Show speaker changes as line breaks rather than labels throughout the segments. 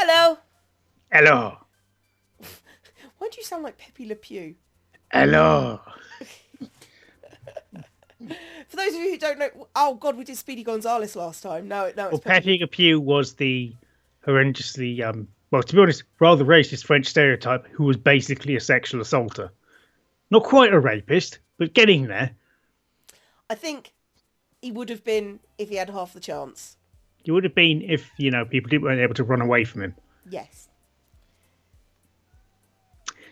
Hello.
Hello.
Why do you sound like Pepe Le Pew?
Hello.
For those of you who don't know, oh god, we did Speedy Gonzales last time. No, it's
Well,
Pepe Le
Pepe Le Pew was the horrendously, well, to be honest, rather racist French stereotype who was basically a sexual assaulter. Not quite a rapist, but getting there.
I think he would have been if he had half the chance.
He would have been if, people weren't able to run away from him.
Yes.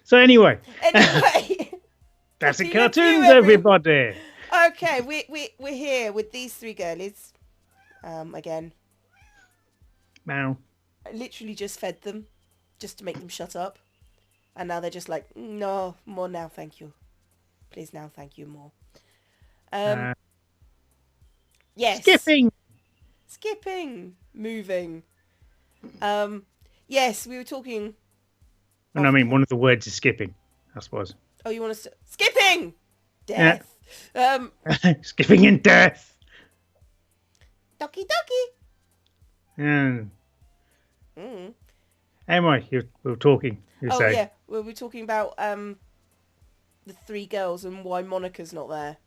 So anyway.
Anyway.
Classic
Pepe Le Pew,
cartoons, everybody.
Okay, we're here with these three girlies. Again.
Now.
I literally just fed them, just to make them shut up. And now they're just like, no, more now, thank you. Please now, thank you, more. Yes. Skipping. Moving. Yes, we were talking.
And I mean, one of the words is skipping, I suppose.
Oh, you want us to... Skipping! Death.
Yeah. Skipping in death.
Doki.
Yeah. Anyway, we were talking.
Yeah, we were talking about the three girls and why Monica's not there.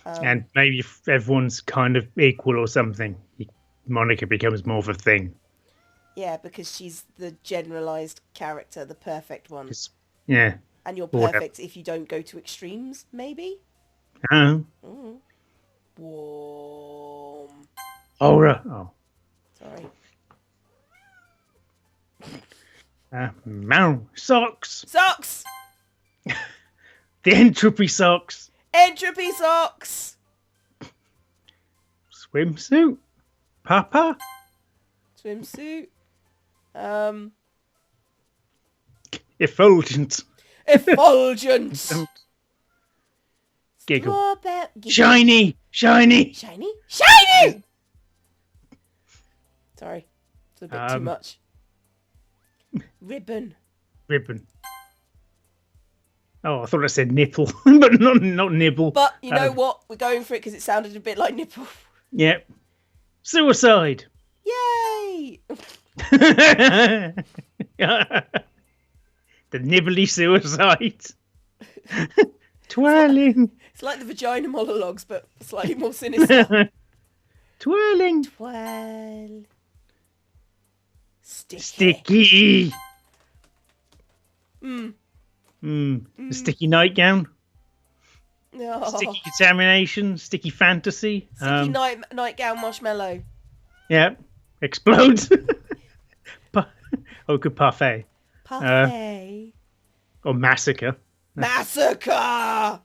And maybe if everyone's kind of equal or something, Monica becomes more of a thing.
Yeah, because she's the generalised character, the perfect one.
Yeah.
And you're perfect if you don't go to extremes, maybe?
Oh.
Warm.
Oh.
Sorry.
Socks. The entropy socks. Swimsuit. Papa.
Swimsuit.
Effulgent. Giggle. Shiny.
Shiny. Sorry, it's a bit too much. Ribbon.
Oh, I thought I said nipple, but not nibble.
But you know what? We're going for it because it sounded a bit like nipple.
Yep. Suicide.
Yay!
The nibbly suicide. Twirling.
It's like the vagina monologues, but slightly more sinister.
Twirling.
Twirl.
Sticky. Sticky nightgown.
Oh.
Sticky contamination. Sticky fantasy.
Sticky nightgown marshmallow.
Yep. Explodes. Good parfait.
Parfait.
Or massacre.
Massacre!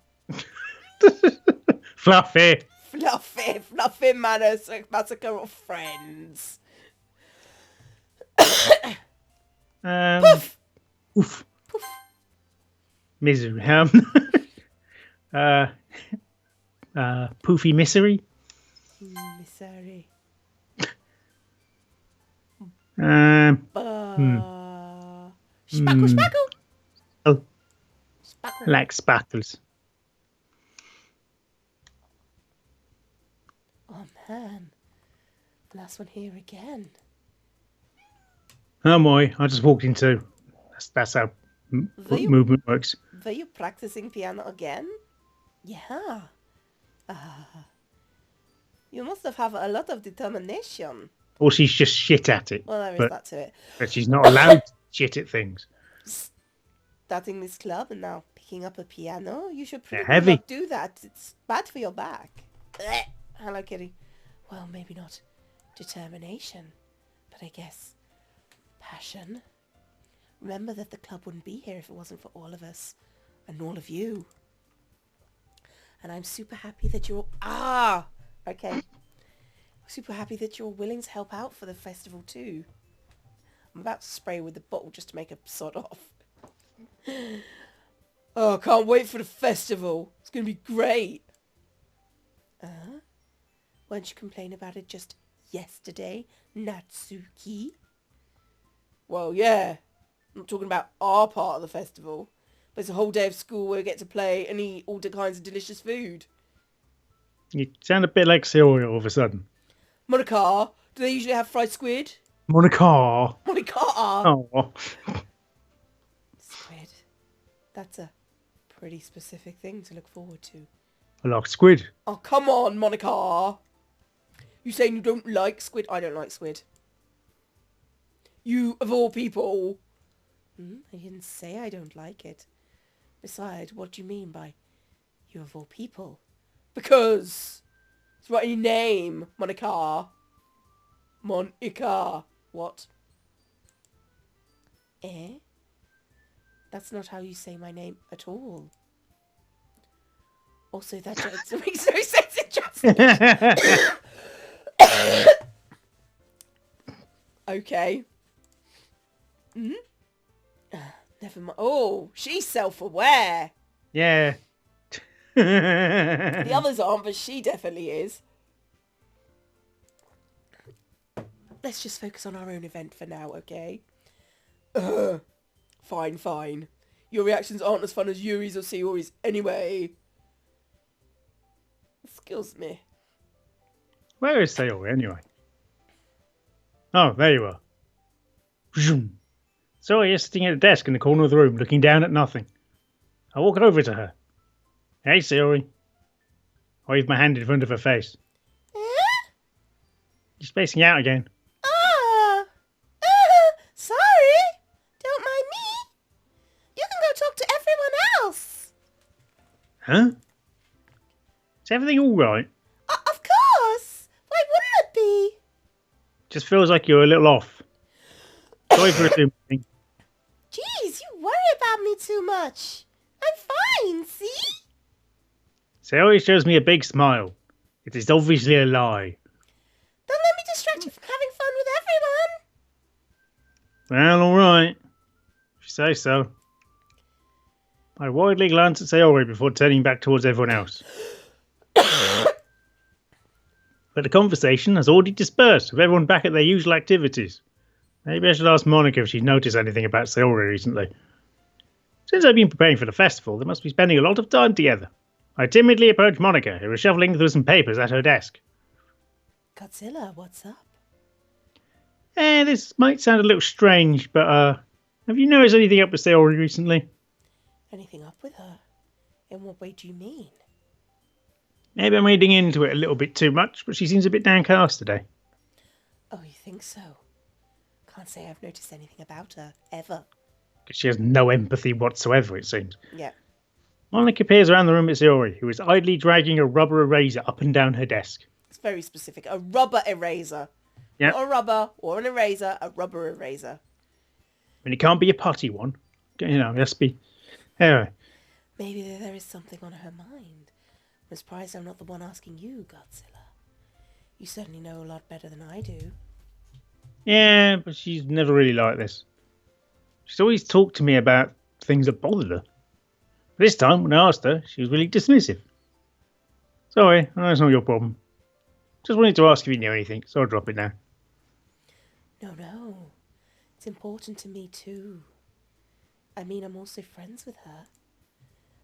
Fluffy
manners. Massacre of friends.
Poof. Misery. Poofy misery.
Misery. Spackle.
Oh. Spackle. I like spackles.
Oh man. Last one here again.
Oh boy, I just walked into. That's how movement works.
Were you practicing piano again? Yeah. You must have a lot of determination.
Or she's just shit at it.
Well, there is that to it.
But she's not allowed to shit at things.
Starting this club and now picking up a piano? You should
probably
not do that. It's bad for your back. Hello, Kitty. Well, maybe not determination, but I guess passion. Remember that the club wouldn't be here if it wasn't for all of us and all of you. And I'm super happy that you're... Okay. Super happy that you're willing to help out for the festival too. I'm about to spray with the bottle just to make a sod off. Oh, can't wait for the festival. It's going to be great. Weren't you complaining about it just yesterday, Natsuki? Well, yeah. I'm not talking about our part of the festival. But it's a whole day of school where we get to play and eat all kinds of delicious food.
You sound a bit like Cereal all of a sudden.
Monica, do they usually have fried squid?
Monica.
Monica!
Oh.
Squid. That's a pretty specific thing to look forward to.
I like squid.
Oh, come on, Monica! You saying you don't like squid? I don't like squid. You, of all people. I didn't say I don't like it. Besides, what do you mean by you of all people? Because it's right in your name, Monica. Monica. What? Eh? That's not how you say my name at all. Also, that just makes no sense in translation. Okay. Never mind. Oh, she's self-aware.
Yeah.
The others aren't, but she definitely is. Let's just focus on our own event for now, okay? Fine, fine. Your reactions aren't as fun as Yuri's or Sayori's anyway. Excuse me.
Where is Sayori anyway? Oh, there you are. Zoom. Sayori is sitting at a desk in the corner of the room, looking down at nothing. I walk over to her. Hey, Sayori. I wave my hand in front of her face. You're spacing out again.
Sorry. Don't mind me. You can go talk to everyone else.
Huh? Is everything all right?
Of course. Why wouldn't it be?
Just feels like you're a little off. Sorry for assuming.
Jeez, you worry about me too much. I'm fine, see?
Sayori shows me a big smile. It is obviously a lie.
Don't let me distract you from having fun with everyone.
Well, all right. If you say so. I widely glance at Sayori before turning back towards everyone else. But the conversation has already dispersed, with everyone back at their usual activities. Maybe I should ask Monica if she's noticed anything about Sayori recently. Since I've been preparing for the festival, they must be spending a lot of time together. I timidly approached Monica, who was shuffling through some papers at her desk.
Godzilla, what's up?
This might sound a little strange, but have you noticed anything up with Sayori recently?
Anything up with her? In what way do you mean?
Maybe I'm reading into it a little bit too much, but she seems a bit downcast today.
Oh, you think so? Can't say I've noticed anything about her, ever.
Because she has no empathy whatsoever, it seems.
Yeah.
Monica appears around the room at Sayori, who is idly dragging a rubber eraser up and down her desk.
It's very specific. A rubber eraser.
Yep.
Not a rubber or an eraser, a rubber eraser.
I mean, it can't be a putty one. You know, it has to be... Anyway.
Maybe there is something on her mind. I'm surprised I'm not the one asking you, Godzilla. You certainly know a lot better than I do.
Yeah, but she's never really like this. She's always talked to me about things that bothered her. This time, when I asked her, she was really dismissive. Sorry, I know it's not your problem. Just wanted to ask if you knew anything, so I'll drop it now.
No. It's important to me too. I mean, I'm also friends with her.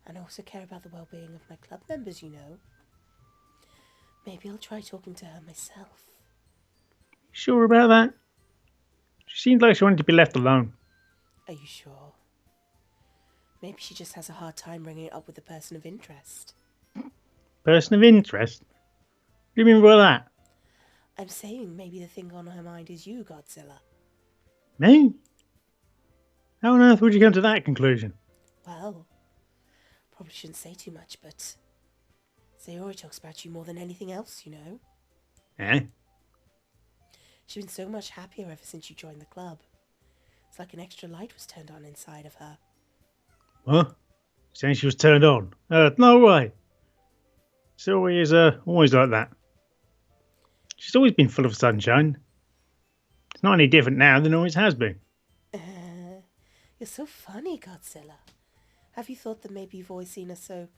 And I also care about the well-being of my club members, you know. Maybe I'll try talking to her myself.
Sure about that? She seemed like she wanted to be left alone.
Are you sure? Maybe she just has a hard time bringing it up with a person of interest.
Person of interest? What do you mean by that?
I'm saying maybe the thing on her mind is you, Godzilla.
Me? How on earth would you come to that conclusion?
Well, probably shouldn't say too much, but Sayori talks about you more than anything else, you know.
Eh?
She's been so much happier ever since you joined the club. It's like an extra light was turned on inside of her.
What? Saying she was turned on? No way. Sayori is always like that. She's always been full of sunshine. It's not any different now than it always has been.
You're so funny, Godzilla. Have you thought that maybe you've always seen her so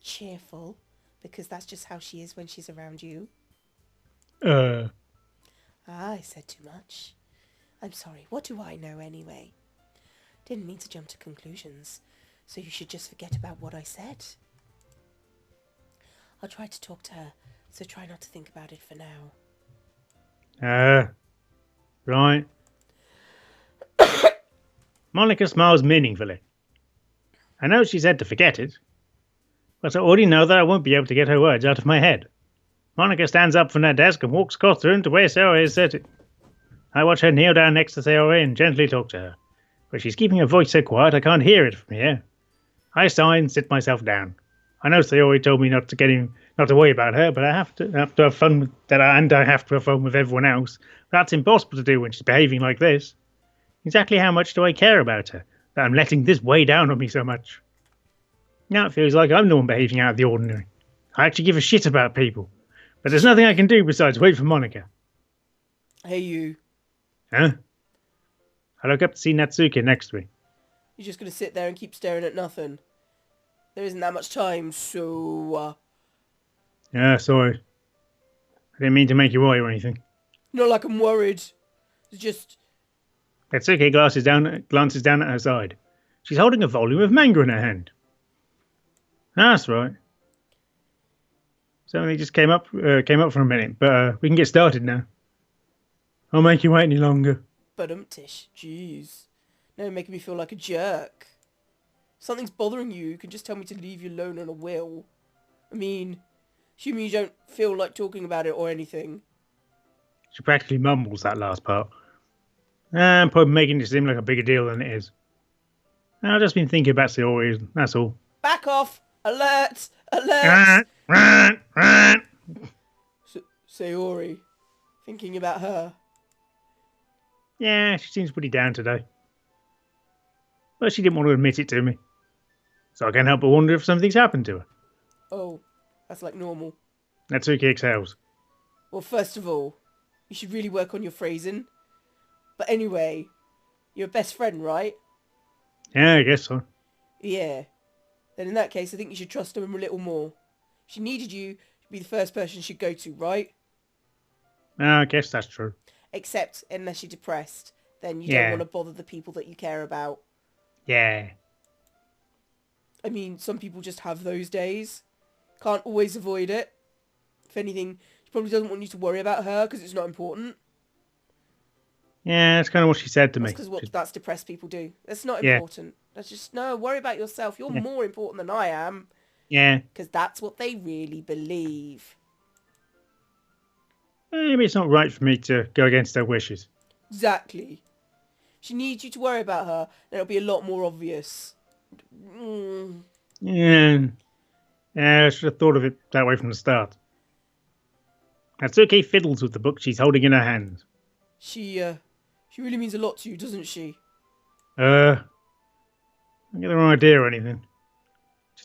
cheerful? Because that's just how she is when she's around you? I said too much. I'm sorry, what do I know anyway? Didn't mean to jump to conclusions, so you should just forget about what I said. I'll try to talk to her, so try not to think about it for now.
Right. Monica smiles meaningfully. I know she said to forget it, but I already know that I won't be able to get her words out of my head. Monica stands up from her desk and walks across the room to where Sayori is sitting. I watch her kneel down next to Sayori and gently talk to her, but she's keeping her voice so quiet I can't hear it from here. I sigh and sit myself down. I know Sayori told me not to worry about her, but I have to have fun with that, and I have to have fun with everyone else. That's impossible to do when she's behaving like this. Exactly how much do I care about her, that I'm letting this weigh down on me so much? Now it feels like I'm the one behaving out of the ordinary. I actually give a shit about people, but there's nothing I can do besides wait for Monica.
Hey, you.
Huh? I look up to see Natsuki next to me.
You're just going to sit there and keep staring at nothing. There isn't that much time, so...
Yeah, sorry. I didn't mean to make you worry or anything.
Not like I'm worried. It's just...
Natsuki glances down at her side. She's holding a volume of manga in her hand. That's right. Something just came up for a minute, but we can get started now. I'll make you wait any longer.
Tish, jeez. Now you're making me feel like a jerk. If something's bothering you, you can just tell me to leave you alone on a will. I mean, assuming you don't feel like talking about it or anything.
She practically mumbles that last part. I'm probably making it seem like a bigger deal than it is. I've just been thinking about Sayori, that's all.
Back off! Alert! Alert! Sayori. Thinking about her.
Yeah, she seems pretty down today. But she didn't want to admit it to me. So I can't help but wonder if something's happened to her.
Oh, that's like normal.
Natsuki exhales.
Well, first of all, you should really work on your phrasing. But anyway, you're a best friend, right?
Yeah, I guess so.
Yeah. Then in that case, I think you should trust her a little more. If she needed you, you'd be the first person she'd go to, right?
I guess that's true.
Except unless you're depressed, then you
Yeah.
don't want to bother the people that you care about.
Yeah.
I mean, some people just have those days. Can't always avoid it. If anything, she probably doesn't want you to worry about her because it's not important.
Yeah, that's kind of what she said to me.
That's because that's depressed people do. That's not
Yeah.
important. That's just, no, worry about yourself. You're
Yeah.
more important than I am.
Yeah.
Because that's what they really believe.
Maybe it's not right for me to go against her wishes.
Exactly. If she needs you to worry about her, then it'll be a lot more obvious.
Yeah. I should have thought of it that way from the start. Natsuki fiddles with the book she's holding in her hand.
She really means a lot to you, doesn't she?
I don't get the wrong idea or anything.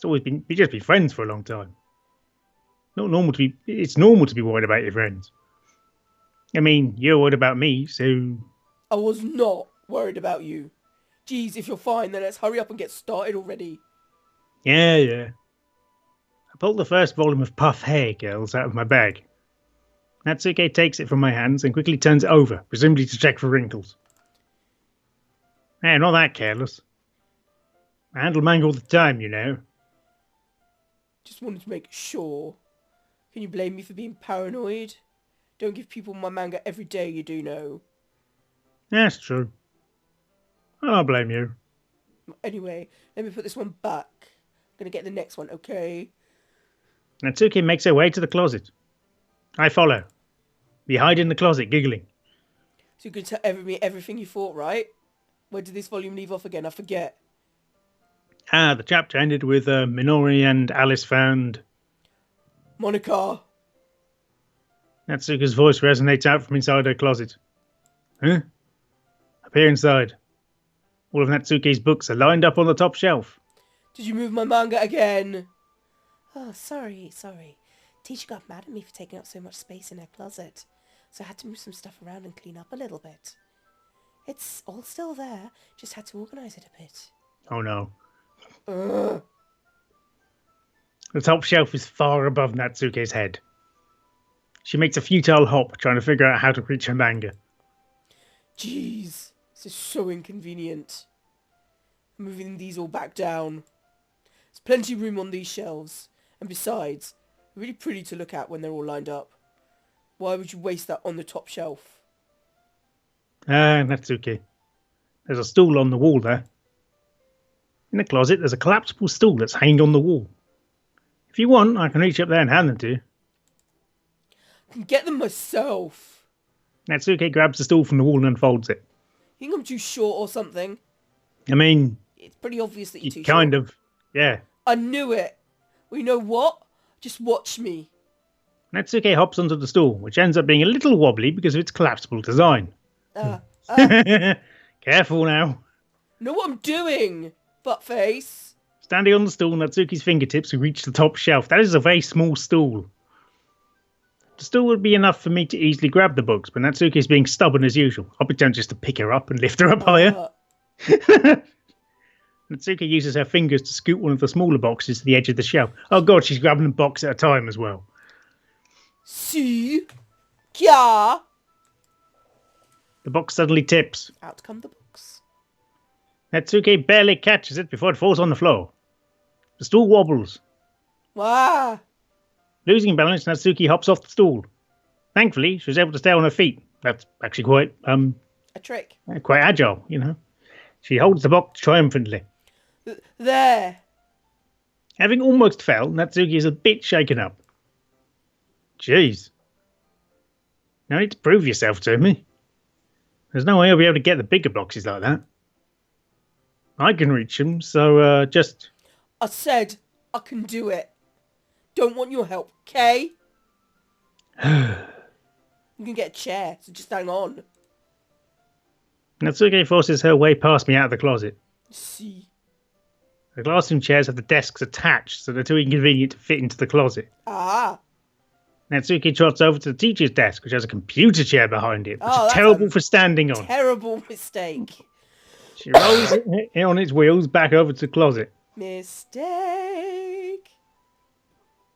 We just be friends for a long time. It's normal to be worried about your friends. I mean, you're worried about me, so...
I was not worried about you. Geez, if you're fine, then let's hurry up and get started already.
Yeah. I pulled the first volume of Puff Hair Girls out of my bag. Natsuki takes it from my hands and quickly turns it over, presumably to check for wrinkles. Not that careless. I handle manga all the time, you know.
Just wanted to make sure. Can you blame me for being paranoid? Don't give people my manga every day, you do know.
That's true. I don't blame you.
Anyway, let me put this one back. I'm gonna get the next one, okay?
Natsuki makes her way to the closet. I follow. We hide in the closet, giggling.
So you can tell me everything you thought, right? Where did this volume leave off again? I forget.
The chapter ended with Minori and Alice found...
Monica!
Natsuki's voice resonates out from inside her closet. Huh? I peer inside. All of Natsuki's books are lined up on the top shelf.
Did you move my manga again? Oh, sorry. Teacher got mad at me for taking up so much space in her closet, so I had to move some stuff around and clean up a little bit. It's all still there, just had to organise it a bit.
Oh no.
Ugh.
The top shelf is far above Natsuki's head. She makes a futile hop, trying to figure out how to reach her manga.
Jeez, this is so inconvenient. I'm moving these all back down. There's plenty of room on these shelves, and besides, they're really pretty to look at when they're all lined up. Why would you waste that on the top shelf?
Natsuki. There's a stool on the wall there. In the closet, there's a collapsible stool that's hanging on the wall. If you want, I can reach up there and hand them to you.
I can get them myself.
Natsuki grabs the stool from the wall and unfolds it.
You think I'm too short or something?
I mean,
It's pretty obvious that you're too
kind
short.
of, yeah.
I knew it. Well, you know what? Just watch me.
Natsuki hops onto the stool, which ends up being a little wobbly because of its collapsible design. Careful now.
Know what I'm doing, buttface.
Standing on the stool, Natsuki's fingertips reach the top shelf. That is a very small stool. The stool would be enough for me to easily grab the books, but Natsuki is being stubborn as usual. I'll be tempted just to pick her up and lift her up higher. Natsuki uses her fingers to scoot one of the smaller boxes to the edge of the shelf. Oh god, she's grabbing a box at a time as well.
See? Kya?
The box suddenly tips.
Out come the books.
Natsuki barely catches it before it falls on the floor. The stool wobbles.
Wow.
Losing balance, Natsuki hops off the stool. Thankfully, she was able to stay on her feet. That's actually quite
A trick.
quite agile, you know. She holds the box triumphantly.
There.
Having almost fell, Natsuki is a bit shaken up. Jeez. No need to prove yourself to me. There's no way I'll be able to get the bigger boxes like that. I can reach them, so just...
I said I can do it. Don't want your help, okay? You can get a chair, so just hang on.
Natsuki forces her way past me out of the closet.
See.
The classroom chairs have the desks attached, so they're too inconvenient to fit into the closet.
Ah.
Natsuki trots over to the teacher's desk, which has a computer chair behind it, which
Oh,
is
that's
terrible
a
for standing on.
Terrible mistake.
She rolls it on its wheels back over to the closet.
Mistake.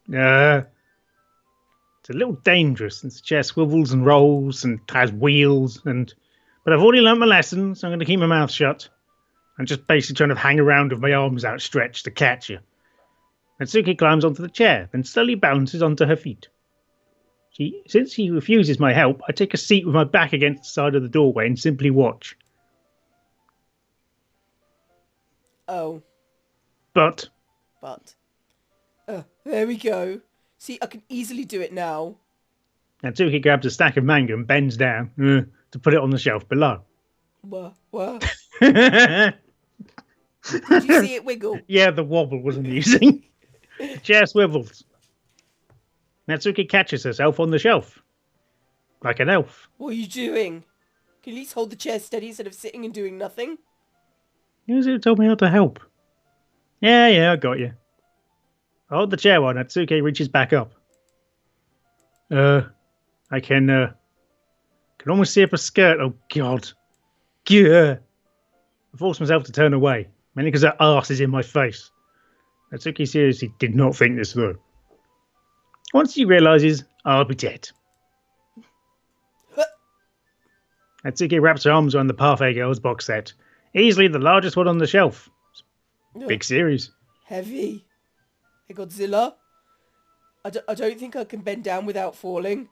It's a little dangerous since the chair swivels and rolls and has wheels, but I've already learnt my lesson, so I'm going to keep my mouth shut. I'm just basically trying to hang around with my arms outstretched to catch you. Natsuki climbs onto the chair, then slowly balances onto her feet. Since she refuses my help, I take a seat with my back against the side of the doorway and simply watch.
Oh.
But...
there we go. See, I can easily do it now.
Natsuki grabs a stack of manga and bends down to put it on the shelf below.
What? Did you see it wiggle?
Yeah, the wobble was amusing. The chair swivels. Natsuki catches herself on the shelf. Like an elf.
What are you doing? Can you at least hold the chair steady instead of sitting and doing nothing?
Who's it who told me how to help? Yeah, I got you. I hold the chair while Natsuki reaches back up. I can almost see up her skirt. Oh, God. Gah. I force myself to turn away, mainly because her arse is in my face. Natsuki seriously did not think this through. Once she realises, I'll be dead. Natsuki wraps her arms around the Parfait Girls box set. Easily the largest one on the shelf. Big series.
Heavy. Hey, Godzilla. I don't think I can bend down without falling.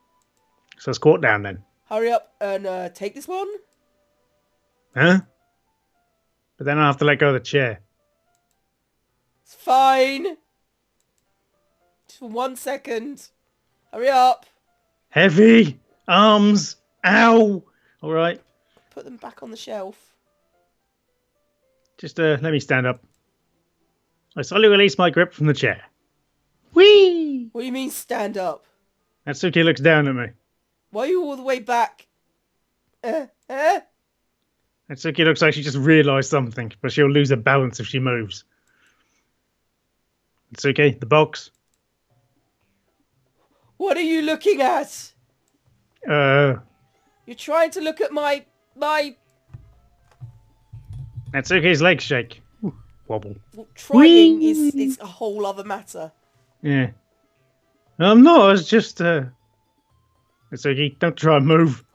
So squat down then.
Hurry up and take this one.
Huh? But then I have to let go of the chair.
It's fine. Just for 1 second. Hurry up.
Heavy arms. Ow. All right.
Put them back on the shelf.
Just let me stand up. I slowly release my grip from the chair. Whee!
What do you mean stand up?
Natsuki looks down at me.
Why are you all the way back?
Natsuki looks like she just realised something, but she'll lose her balance if she moves. Natsuki, the box.
What are you looking at? You're trying to look at my...
Natsuki's legs shake. Ooh, wobble.
Well, trying is a whole other matter.
Yeah. I'm not, I was just... Natsuki, don't try and move.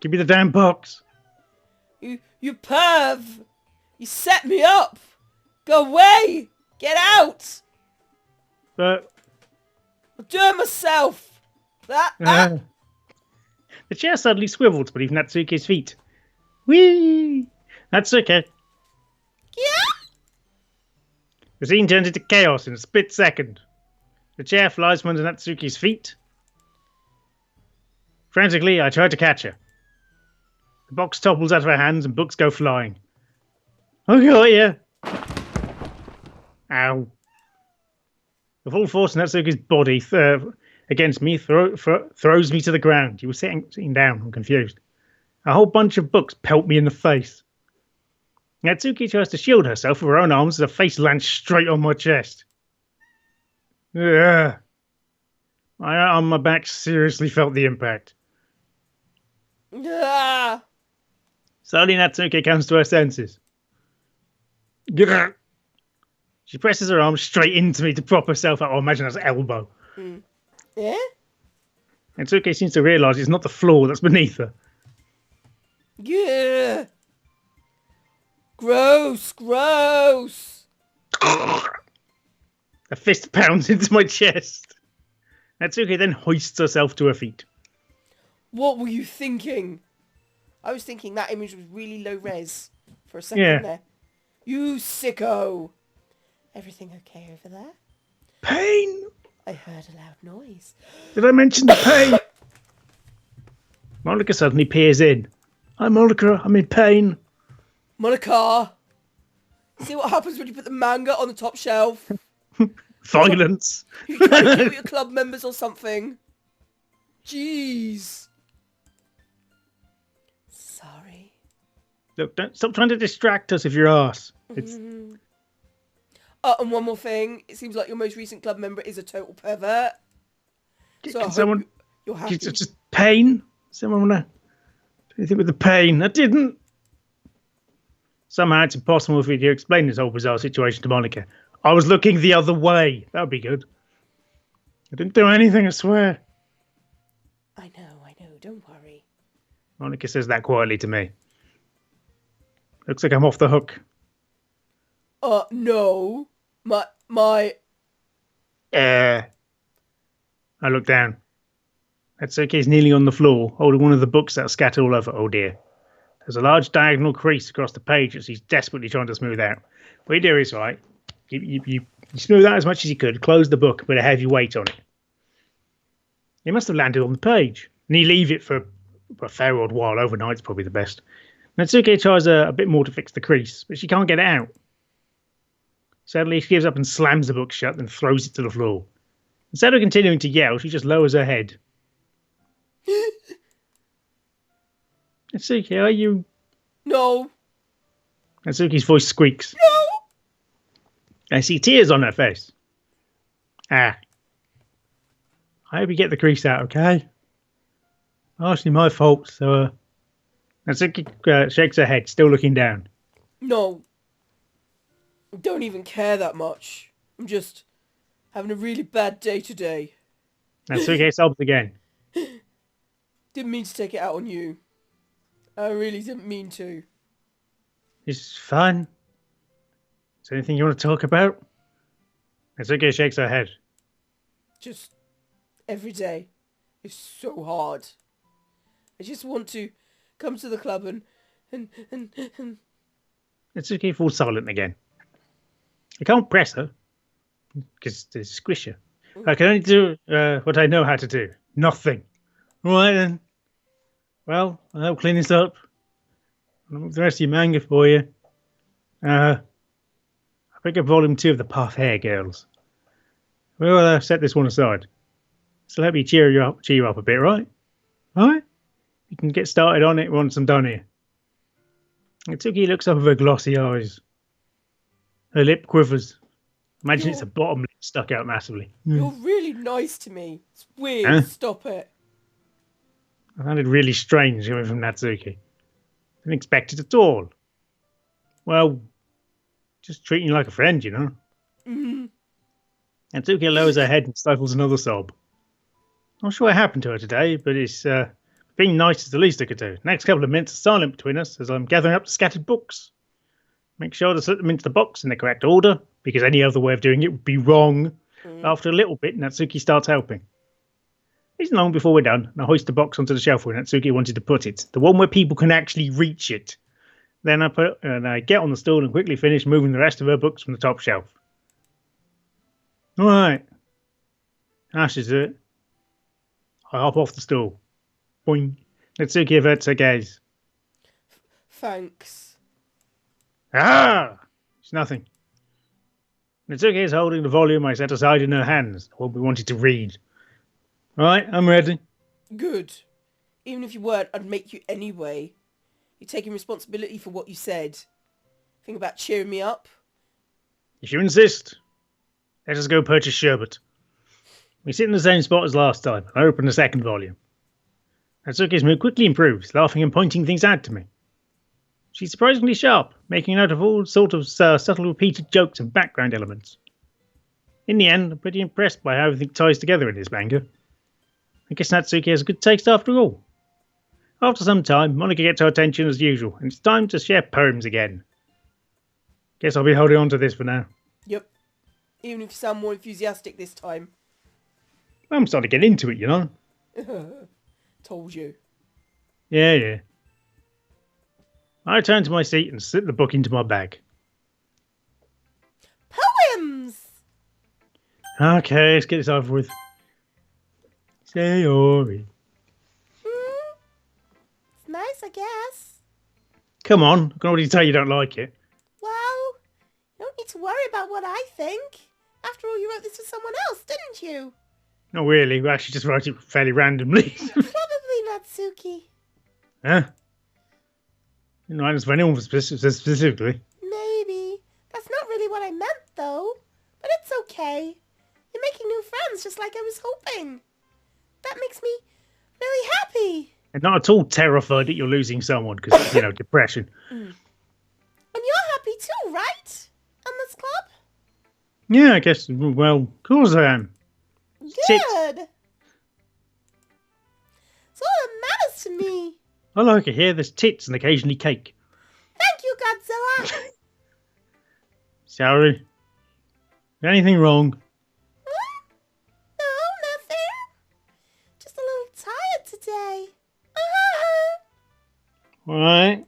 Give me the damn box.
You perv! You set me up! Go away! Get out!
But...
I'm doing myself!
The chair suddenly swivels beneath Natsuki's feet. Whee! Natsuki.
Yeah?
The scene turns into chaos in a split second. The chair flies from under Natsuki's feet. Frantically, I try to catch her. The box topples out of her hands and books go flying. I got you! Ow. The full force of Natsuki's body against me throws me to the ground. You were sitting down. I'm confused. A whole bunch of books pelt me in the face. Natsuki tries to shield herself with her own arms as her face lands straight on my chest. Ugh. My arm on my back seriously felt the impact.
Ah.
Slowly, Natsuki comes to her senses. Grr. She presses her arm straight into me to prop herself up. Oh, imagine that's an elbow.
Yeah?
Natsuki seems to realise it's not the floor that's beneath her.
Yeah. Gross.
A fist pounds into my chest. Natsuki then hoists herself to her feet.
What were you thinking? I was thinking that image was really low res for a second there. You sicko. Everything okay over there?
Pain!
I heard a loud noise.
Did I mention the pain? Monica suddenly peers in. Hi, Monica. I'm in pain.
Monica! See what happens when you put the manga on the top shelf?
Violence.
You try to kill your club members or something. Jeez. Sorry.
Look, don't stop trying to distract us if you're arse. It's...
And one more thing. It seems like your most recent club member is a total pervert. So
Can someone...
you're happy.
It's just pain? Someone want to do anything with the pain? I didn't. Somehow it's impossible for you to explain this whole bizarre situation to Monica. I was looking the other way. That would be good. I didn't do anything, I swear.
I know. Don't worry.
Monica says that quietly to me. Looks like I'm off the hook.
No. My...
I look down. Natsuki's kneeling on the floor, holding one of the books that are scattered all over. Oh dear. There's a large diagonal crease across the page that she's desperately trying to smooth out. What you do is, right, you smooth out as much as you could, close the book, put a heavy weight on it. It must have landed on the page. And you leave it for a fair old while. Overnight's probably the best. Natsuki tries a bit more to fix the crease, but she can't get it out. Suddenly, she gives up and slams the book shut and throws it to the floor. Instead of continuing to yell, she just lowers her head. Natsuki, are you...
No.
Natsuki's voice squeaks.
No.
I see tears on her face. I hope you get the crease out, okay? Actually, my fault, so... Natsuki shakes her head, still looking down.
No. I don't even care that much. I'm just having a really bad day today.
Natsuki sobs again.
Didn't mean to take it out on you. I really didn't mean to.
It's fine. Is there anything you want to talk about? Natsuki shakes her head.
Just every day is so hard. I just want to come to the club and
Natsuki falls silent again. I can't press her because they squish her. I can only do what I know how to do. Nothing. Right then. Well, I'll help clean this up. I'll move the rest of your manga for you. I'll pick up volume 2 of the Path Hair Girls. We'll set this one aside. So let me cheer you up a bit, right? Alright? You can get started on it once I'm done here. Natsuki looks up with her glossy eyes. Her lip quivers. Imagine it's a bottom lip stuck out massively.
You're really nice to me. It's weird.
Huh?
Stop it.
I found it really strange coming from Natsuki. Didn't expect it at all. Well, just treating you like a friend, you know.
Mm-hmm.
Natsuki lowers her head and stifles another sob. Not sure what happened to her today, but it's being nice is the least I could do. Next couple of minutes are silent between us as I'm gathering up the scattered books. Make sure to slip them into the box in the correct order, because any other way of doing it would be wrong. After a little bit, Natsuki starts helping. It isn't long before we're done, and I hoist the box onto the shelf where Natsuki wanted to put it. The one where people can actually reach it. Then I get on the stool and quickly finish moving the rest of her books from the top shelf. Alright. Ashes it. I hop off the stool. Boing. Natsuki averts her gaze.
Thanks.
Ah! It's nothing. Natsuki is holding the volume I set aside in her hands, the one we wanted to read. Right, I'm ready.
Good. Even if you weren't, I'd make you anyway. You're taking responsibility for what you said. Think about cheering me up?
If you insist, let us go purchase sherbet. We sit in the same spot as last time. I open the second volume. Natsuki's mood quickly improves, laughing and pointing things out to me. She's surprisingly sharp, making note of all sorts of subtle repeated jokes and background elements. In the end, I'm pretty impressed by how everything ties together in this manga. I guess Natsuki has a good taste after all. After some time, Monica gets her attention as usual, and it's time to share poems again. Guess I'll be holding on to this for now.
Yep. Even if you sound more enthusiastic this time.
I'm starting to get into it, you know.
Told you.
Yeah. I turn to my seat and slip the book into my bag.
Poems!
Okay, let's get this over with. Sayori.
It's nice, I guess.
Come on, I can already tell you don't like it.
Well, you don't need to worry about what I think. After all, you wrote this for someone else, didn't you?
Not really, we actually just wrote it fairly randomly.
Probably Natsuki.
Huh? You know, for anyone specifically.
Maybe. That's not really what I meant, though. But it's okay. You're making new friends just like I was hoping. That makes me really happy.
And not at all terrified that you're losing someone because, depression.
And you're happy too, right? On this club?
Yeah, I guess, well, of course I am.
Good.
Sit.
It's all that matters to me.
I like it here. There's tits and occasionally cake.
Thank you, Godzilla.
Sorry. Anything wrong?
No, nothing. Just a little tired today.
Alright.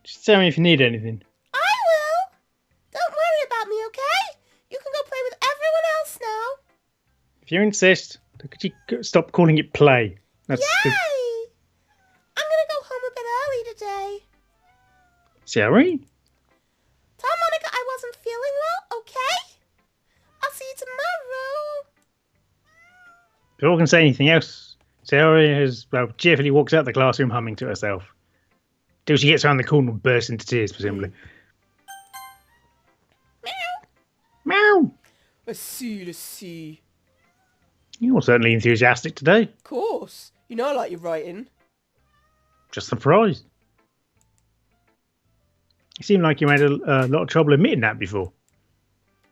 Just tell me if you need anything.
I will. Don't worry about me, okay? You can go play with everyone else now.
If you insist, could you stop calling it play? That's
Yay! I'm gonna go home a bit early today.
Sorry?
Tell Monica I wasn't feeling well, okay? I'll see you tomorrow.
Before I can say anything else, Sarah cheerfully walks out the classroom humming to herself. Till she gets around the corner and bursts into tears, presumably. Meow!
Let's see.
You're certainly enthusiastic today.
Of course. You know I like your writing.
Just surprised. You seem like you had a lot of trouble admitting that before.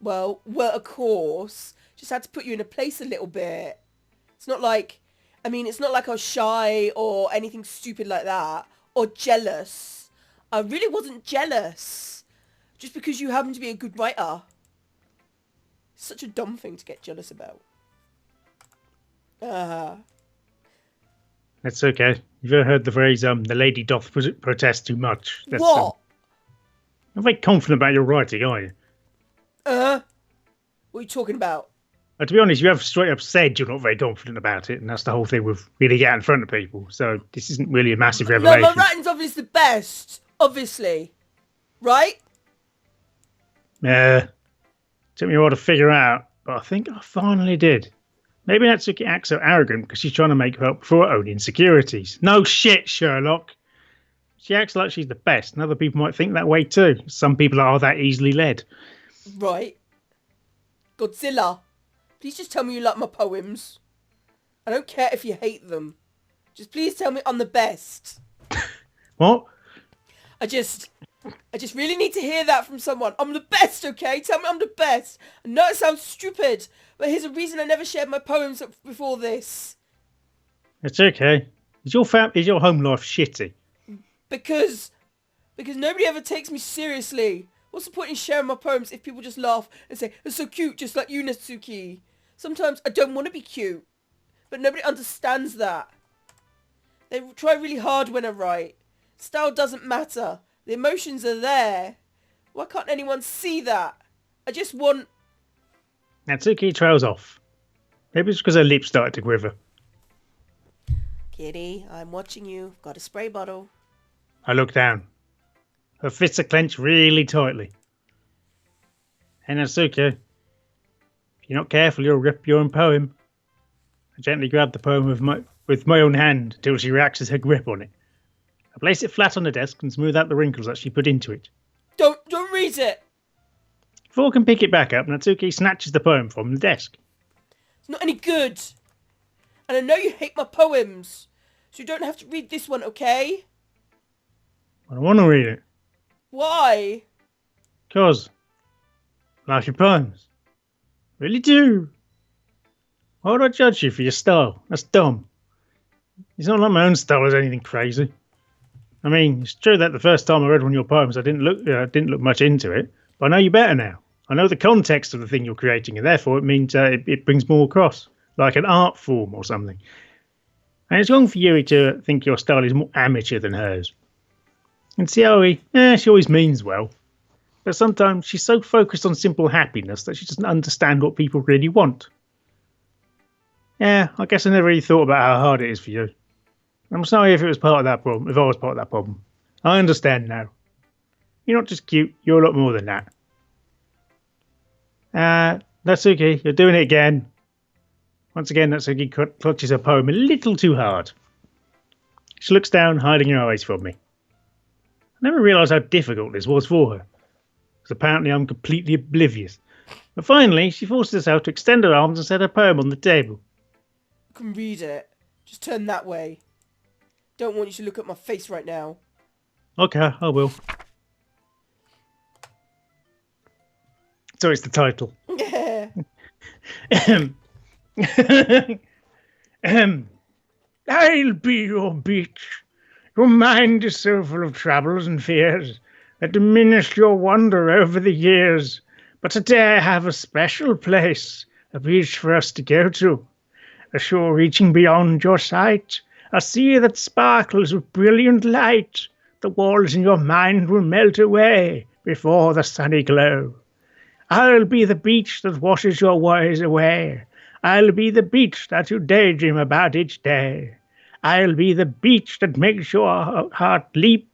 Well, of course. Just had to put you in a place a little bit. It's not like I was shy or anything stupid like that. Or jealous. I really wasn't jealous. Just because you happen to be a good writer. It's such a dumb thing to get jealous about.
That's okay. You've ever heard the phrase, the lady doth protest too much? That's,
What?
I'm very confident about your writing, are you?
What are you talking about?
To be honest, you have straight up said you're not very confident about it, and that's the whole thing with really getting in front of people. So this isn't really a massive revelation.
No, my writing's obviously the best. Obviously. Right?
Took me a while to figure out, but I think I finally did. Maybe Natsuki acts so arrogant because she's trying to make up for her own insecurities. No shit, Sherlock. She acts like she's the best, and other people might think that way too. Some people are that easily led.
Right. Godzilla, please just tell me you like my poems. I don't care if you hate them. Just please tell me I'm the best.
What?
I just really need to hear that from someone. I'm the best, okay? Tell me I'm the best. I know it sounds stupid, but here's a reason I never shared my poems before this.
It's okay. Is your home life shitty?
Because nobody ever takes me seriously. What's the point in sharing my poems if people just laugh and say, "It's so cute, just like you, Natsuki"? Sometimes I don't want to be cute. but nobody understands that. They try really hard when I write. Style doesn't matter. The emotions are there. Why can't anyone see that? I just want...
Natsuki trails off. Maybe it's because her lips started to quiver.
Kitty, I'm watching you. Got a spray bottle.
I look down. Her fists are clenched really tightly. Hey Natsuki, if you're not careful, you'll rip your own poem. I gently grab the poem with my own hand until she relaxes her grip on it. I place it flat on the desk and smooth out the wrinkles that she put into it.
Don't read it!
Before I can pick it back up, Natsuki snatches the poem from the desk.
It's not any good. And I know you hate my poems, so you don't have to read this one, okay?
I don't want to read it.
Why?
Because I like your poems. Really do. Why would I judge you for your style? That's dumb. It's not like my own style is anything crazy. I mean, it's true that the first time I read one of your poems, I didn't look much into it, but I know you better now. I know the context of the thing you're creating, and therefore it means it brings more across, like an art form or something. And it's wrong for Yui to think your style is more amateur than hers. And Xiaoi, she always means well, but sometimes she's so focused on simple happiness that she doesn't understand what people really want. Yeah, I guess I never really thought about how hard it is for you. I'm sorry if it was part of that problem. If I was part of that problem, I understand now. You're not just cute. You're a lot more than that. Natsuki, you're doing it again. Once again, Natsuki clutches her poem a little too hard. She looks down, hiding her eyes from me. I never realised how difficult this was for her, because apparently I'm completely oblivious. But finally, she forces herself to extend her arms and set her poem on the table.
You can read it. Just turn that way. Don't want you to look at my face right now.
Okay, I will. So it's the title. I'll be your beach. Your mind is so full of troubles and fears that diminished your wonder over the years. But today I have a special place, a beach for us to go to. A shore reaching beyond your sight, a sea that sparkles with brilliant light. The walls in your mind will melt away before the sunny glow. I'll be the beach that washes your worries away. I'll be the beach that you daydream about each day. I'll be the beach that makes your heart leap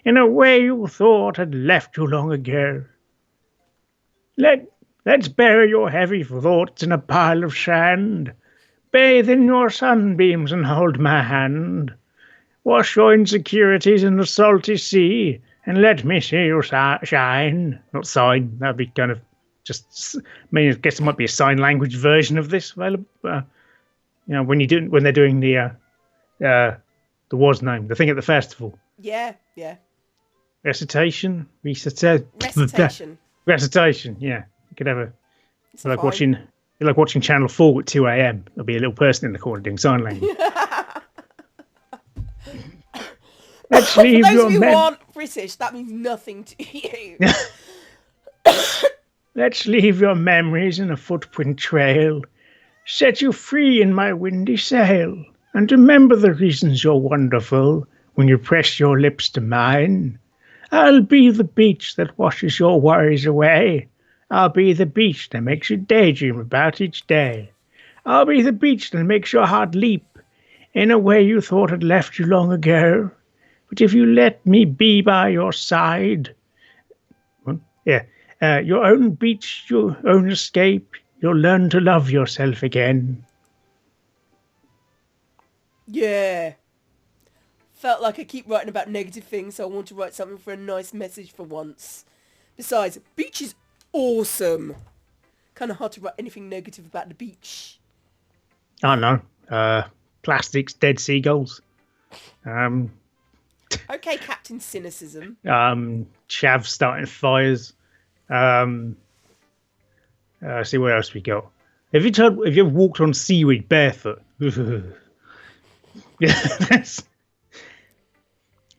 in a way you thought had left you long ago. Let's bury your heavy thoughts in a pile of sand. Bathe in your sunbeams and hold my hand. Wash your insecurities in the salty sea and let me see you shine. Not sign, that'd be kind of just... I guess there might be a sign language version of this available. When they're doing the the thing at the festival.
Yeah.
Recitation?
Recitation.
Recitation, yeah. You could have a... like watching Channel 4 at 2 a.m. There'll be a little person in the corner doing sign language. Let's leave
For those
your
of you who aren't British, that means nothing to you.
Let's leave your memories in a footprint trail. Set you free in my windy sail. And remember the reasons you're wonderful when you press your lips to mine. I'll be the beach that washes your worries away. I'll be the beach that makes you daydream about each day. I'll be the beach that makes your heart leap in a way you thought had left you long ago. But if you let me be by your side, your own beach, your own escape, you'll learn to love yourself again.
Yeah. Felt like I keep writing about negative things, so I want to write something for a nice message for once. Besides, beach is awesome. Kind of hard to write anything negative about the beach.
I don't know. Plastics, dead seagulls.
Okay, Captain Cynicism.
Chav starting fires. See what else we got. Have you ever walked on seaweed barefoot? Yes.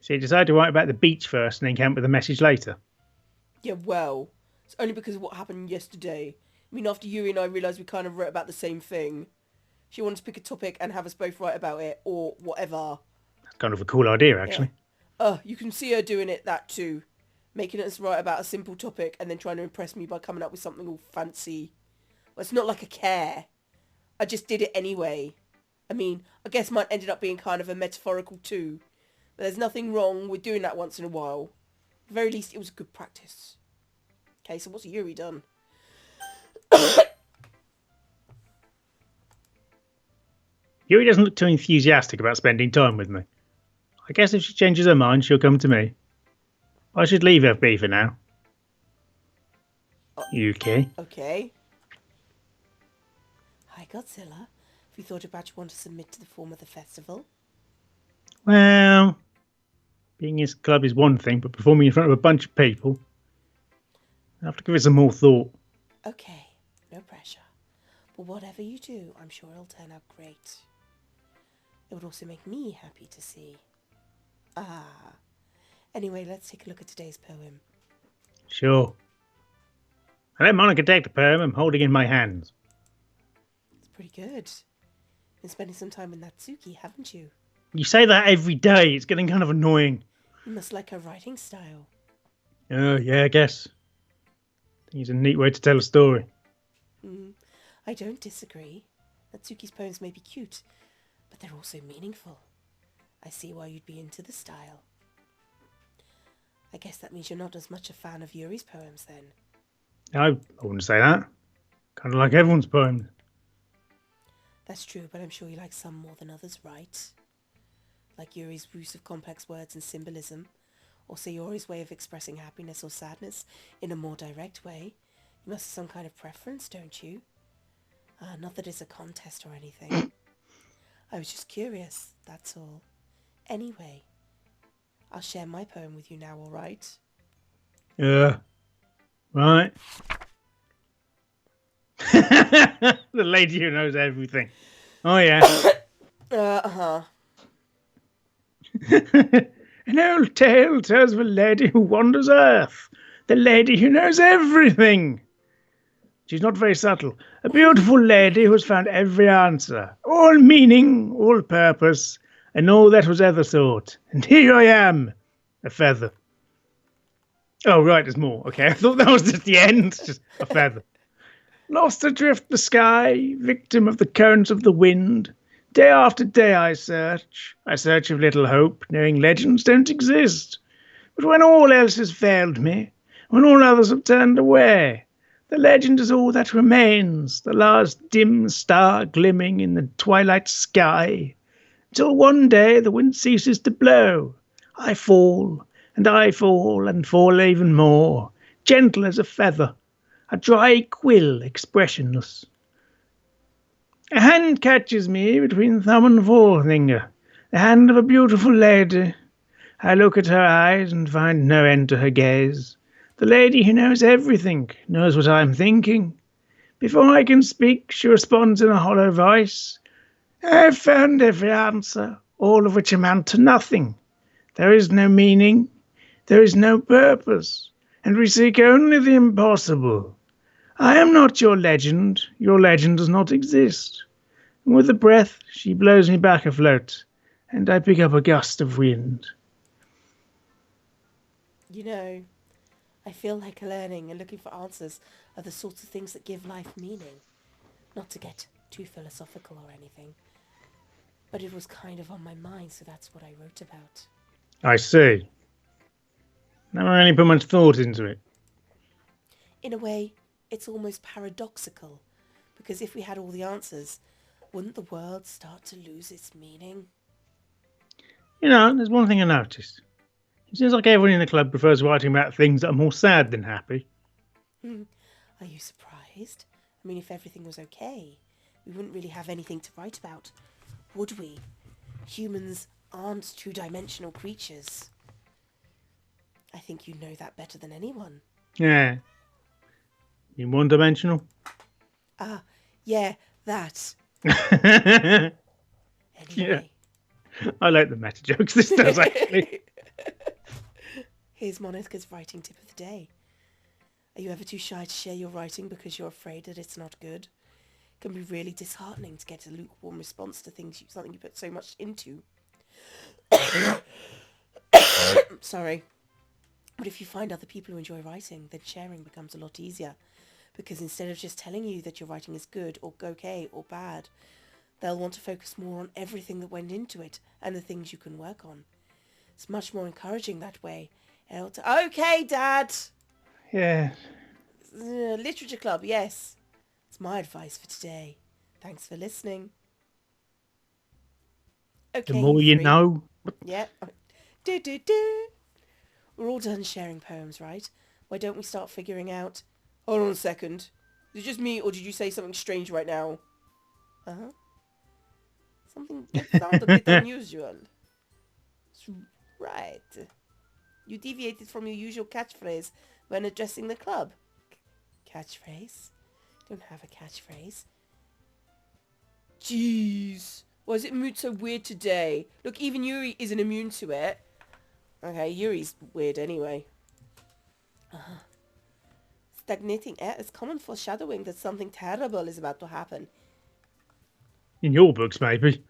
So you decided to write about the beach first and then come up with a message later?
Yeah, well, it's only because of what happened yesterday. I mean, after Yuri and I realised we kind of wrote about the same thing. She wanted to pick a topic and have us both write about it or whatever.
That's kind of a cool idea, actually.
Yeah. You can see her doing that too. Making us write about a simple topic and then trying to impress me by coming up with something all fancy. Well, it's not like I care. I just did it anyway. I mean, I guess mine ended up being kind of a metaphorical too. But there's nothing wrong with doing that once in a while. At the very least, it was good practice. Okay, so what's Yuri done?
Yuri doesn't look too enthusiastic about spending time with me. I guess if she changes her mind, she'll come to me. I should leave her be for now. Yuki.
Okay. Hi, Godzilla. Have you thought about you want to submit to the form of the festival?
Well, being in this club is one thing, but performing in front of a bunch of people, I have to give it some more thought.
Okay, no pressure. But whatever you do, I'm sure it'll turn out great. It would also make me happy to see. Anyway, let's take a look at today's poem.
Sure. I let Monica take the poem I'm holding in my hands.
It's pretty good. Been spending some time with Natsuki, haven't you?
You say that every day. It's getting kind of annoying.
You must like her writing style.
Yeah, I guess. I think it's a neat way to tell a story.
I don't disagree. Natsuki's poems may be cute, but they're also meaningful. I see why you'd be into the style. I guess that means you're not as much a fan of Yuri's poems then.
I wouldn't say that. Kind of like everyone's poems.
That's true, but I'm sure you like some more than others, right? Like Yuri's use of complex words and symbolism, or Sayori's way of expressing happiness or sadness in a more direct way. You must have some kind of preference, don't you? Not that it's a contest or anything. I was just curious, that's all. Anyway, I'll share my poem with you now, all right?
Yeah. Right. The lady who knows everything. Oh, yeah. An old tale tells of a lady who wanders Earth. The lady who knows everything. She's not very subtle. A beautiful lady who has found every answer. All meaning, all purpose, and all that was ever thought. And here I am. A feather. Oh, right, there's more. Okay, I thought that was just the end. Just a feather. Lost adrift the sky, victim of the currents of the wind. Day after day I search of little hope, knowing legends don't exist. But when all else has failed me, when all others have turned away, the legend is all that remains, the last dim star glimmering in the twilight sky. Until one day the wind ceases to blow. I fall, and fall even more, gentle as a feather, a dry quill expressionless. A hand catches me between thumb and forefinger, the hand of a beautiful lady. I look at her eyes and find no end to her gaze. The lady who knows everything, knows what I am thinking. Before I can speak, she responds in a hollow voice. I have found every answer, all of which amount to nothing. There is no meaning, there is no purpose, and we seek only the impossible. I am not your legend does not exist. And with a breath, she blows me back afloat, and I pick up a gust of wind.
You know, I feel like learning and looking for answers are the sorts of things that give life meaning. Not to get too philosophical or anything, but it was kind of on my mind, so that's what I wrote about.
I see. Never really put much thought into it.
In a way, it's almost paradoxical, because if we had all the answers, wouldn't the world start to lose its meaning?
You know, there's one thing I noticed. It seems like everyone in the club prefers writing about things that are more sad than happy.
Are you surprised? I mean, if everything was okay, we wouldn't really have anything to write about, would we? Humans aren't two-dimensional creatures. I think you know that better than anyone.
Yeah. You one-dimensional?
Yeah, that.
Anyway.
Yeah.
I like the meta jokes this does, actually.
Here's Monica's writing tip of the day. Are you ever too shy to share your writing because you're afraid that it's not good? can be really disheartening to get a lukewarm response to something you put so much into. Sorry. But if you find other people who enjoy writing, then sharing becomes a lot easier. Because instead of just telling you that your writing is good or okay or bad, they'll want to focus more on everything that went into it and the things you can work on. It's much more encouraging that way. Okay, Dad!
Yeah.
Literature club, yes. It's my advice for today. Thanks for listening. Okay,
The more you know.
Yeah. We're all done sharing poems, right? Why don't we start figuring out... Hold on a second. Is it just me, or did you say something strange right now? Uh-huh. Something that sounded a bit unusual. Right. You deviated from your usual catchphrase when addressing the club. Catchphrase? Don't have a catchphrase. Jeez. Why is it mood so weird today? Look, even Yuri isn't immune to it. Okay, Yuri's weird anyway. Stagnating air is common foreshadowing that something terrible is about to happen.
In your books, maybe.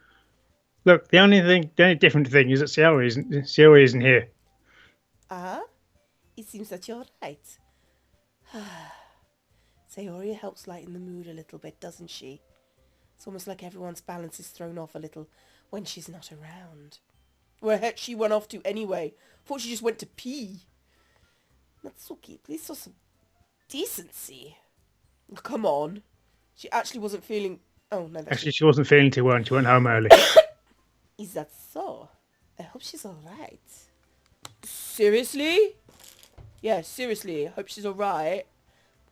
Look, the only different thing is that Sayori isn't here.
It seems that you're right. Sayori helps lighten the mood a little bit, doesn't she? It's almost like everyone's balance is thrown off a little when she's not around. Where heck she went off to anyway? Thought she just went to pee. Natsuki, please show some decency. Come on. She actually wasn't feeling... Oh, no.
Actually, she wasn't feeling too well and she went home early.
Is that so? I hope she's alright. Seriously? Yeah, seriously. I hope she's alright.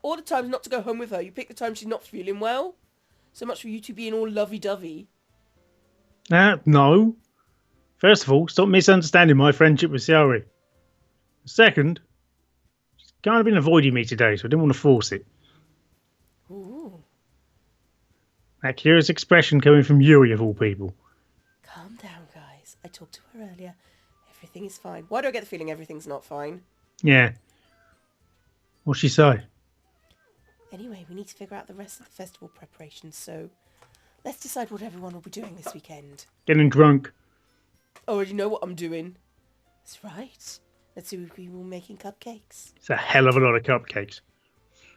All the times not to go home with her, you pick the time she's not feeling well? So much for you two being all lovey-dovey.
No. First of all, stop misunderstanding my friendship with Sayori. Second, she's kind of been avoiding me today, so I didn't want to force it.
Ooh.
That curious expression coming from Yuri, of all people.
Calm down, guys. I talked to her earlier. Everything is fine. Why do I get the feeling everything's not fine?
Yeah. What'd she say?
Anyway, we need to figure out the rest of the festival preparations, so let's decide what everyone will be doing this weekend.
Getting drunk.
I already know what I'm doing. That's right. Let's see if we will making cupcakes.
It's a hell of a lot of cupcakes.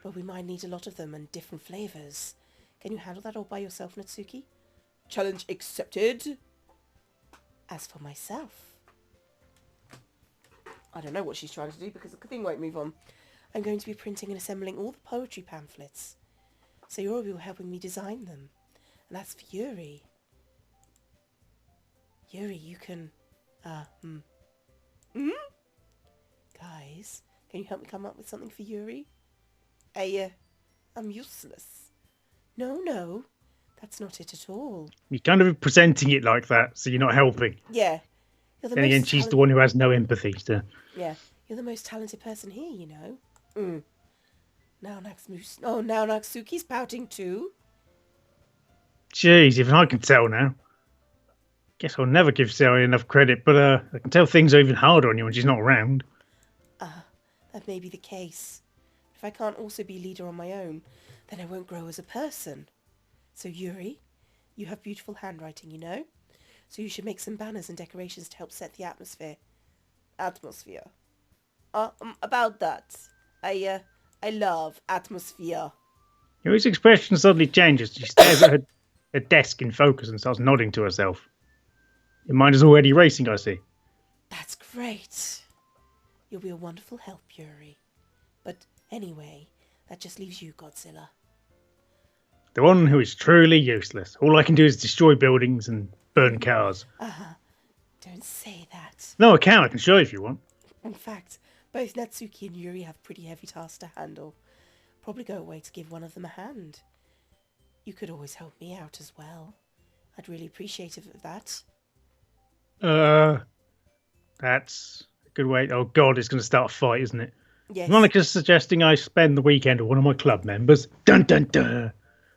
Well, we might need a lot of them and different flavours. Can you handle that all by yourself, Natsuki? Challenge accepted. As for myself, I don't know what she's trying to do because the thing won't move on. I'm going to be printing and assembling all the poetry pamphlets. So you'll be helping me design them. And that's for Yuri. Yuri, you can... Guys, can you help me come up with something for Yuri? I'm useless. No, that's not it at all.
You're kind of presenting it like that, so you're not helping.
Yeah.
Then again, she's the one who has no empathy. So.
Yeah, you're the most talented person here, you know. Now Natsuki's pouting too.
Jeez, even I can tell now. Guess I'll never give Sayori enough credit, but I can tell things are even harder on you when she's not around.
That may be the case. If I can't also be leader on my own, then I won't grow as a person. So Yuri, you have beautiful handwriting, you know? So you should make some banners and decorations to help set the atmosphere. About that. I love atmosphere.
Yuri's expression suddenly changes. She stares at her desk in focus and starts nodding to herself. Your mind is already racing, I see.
That's great. You'll be a wonderful help, Yuri. But anyway, that just leaves you, Godzilla.
The one who is truly useless. All I can do is destroy buildings and burn cars.
Don't say that.
No, I can. I can show you if you want.
In fact, both Natsuki and Yuri have pretty heavy tasks to handle. Probably go away to give one of them a hand. You could always help me out as well. I'd really appreciate that.
That's a good way. Oh God, it's going to start a fight, isn't it?
Yes.
Monica's suggesting I spend the weekend with one of my club members. Dun dun dun.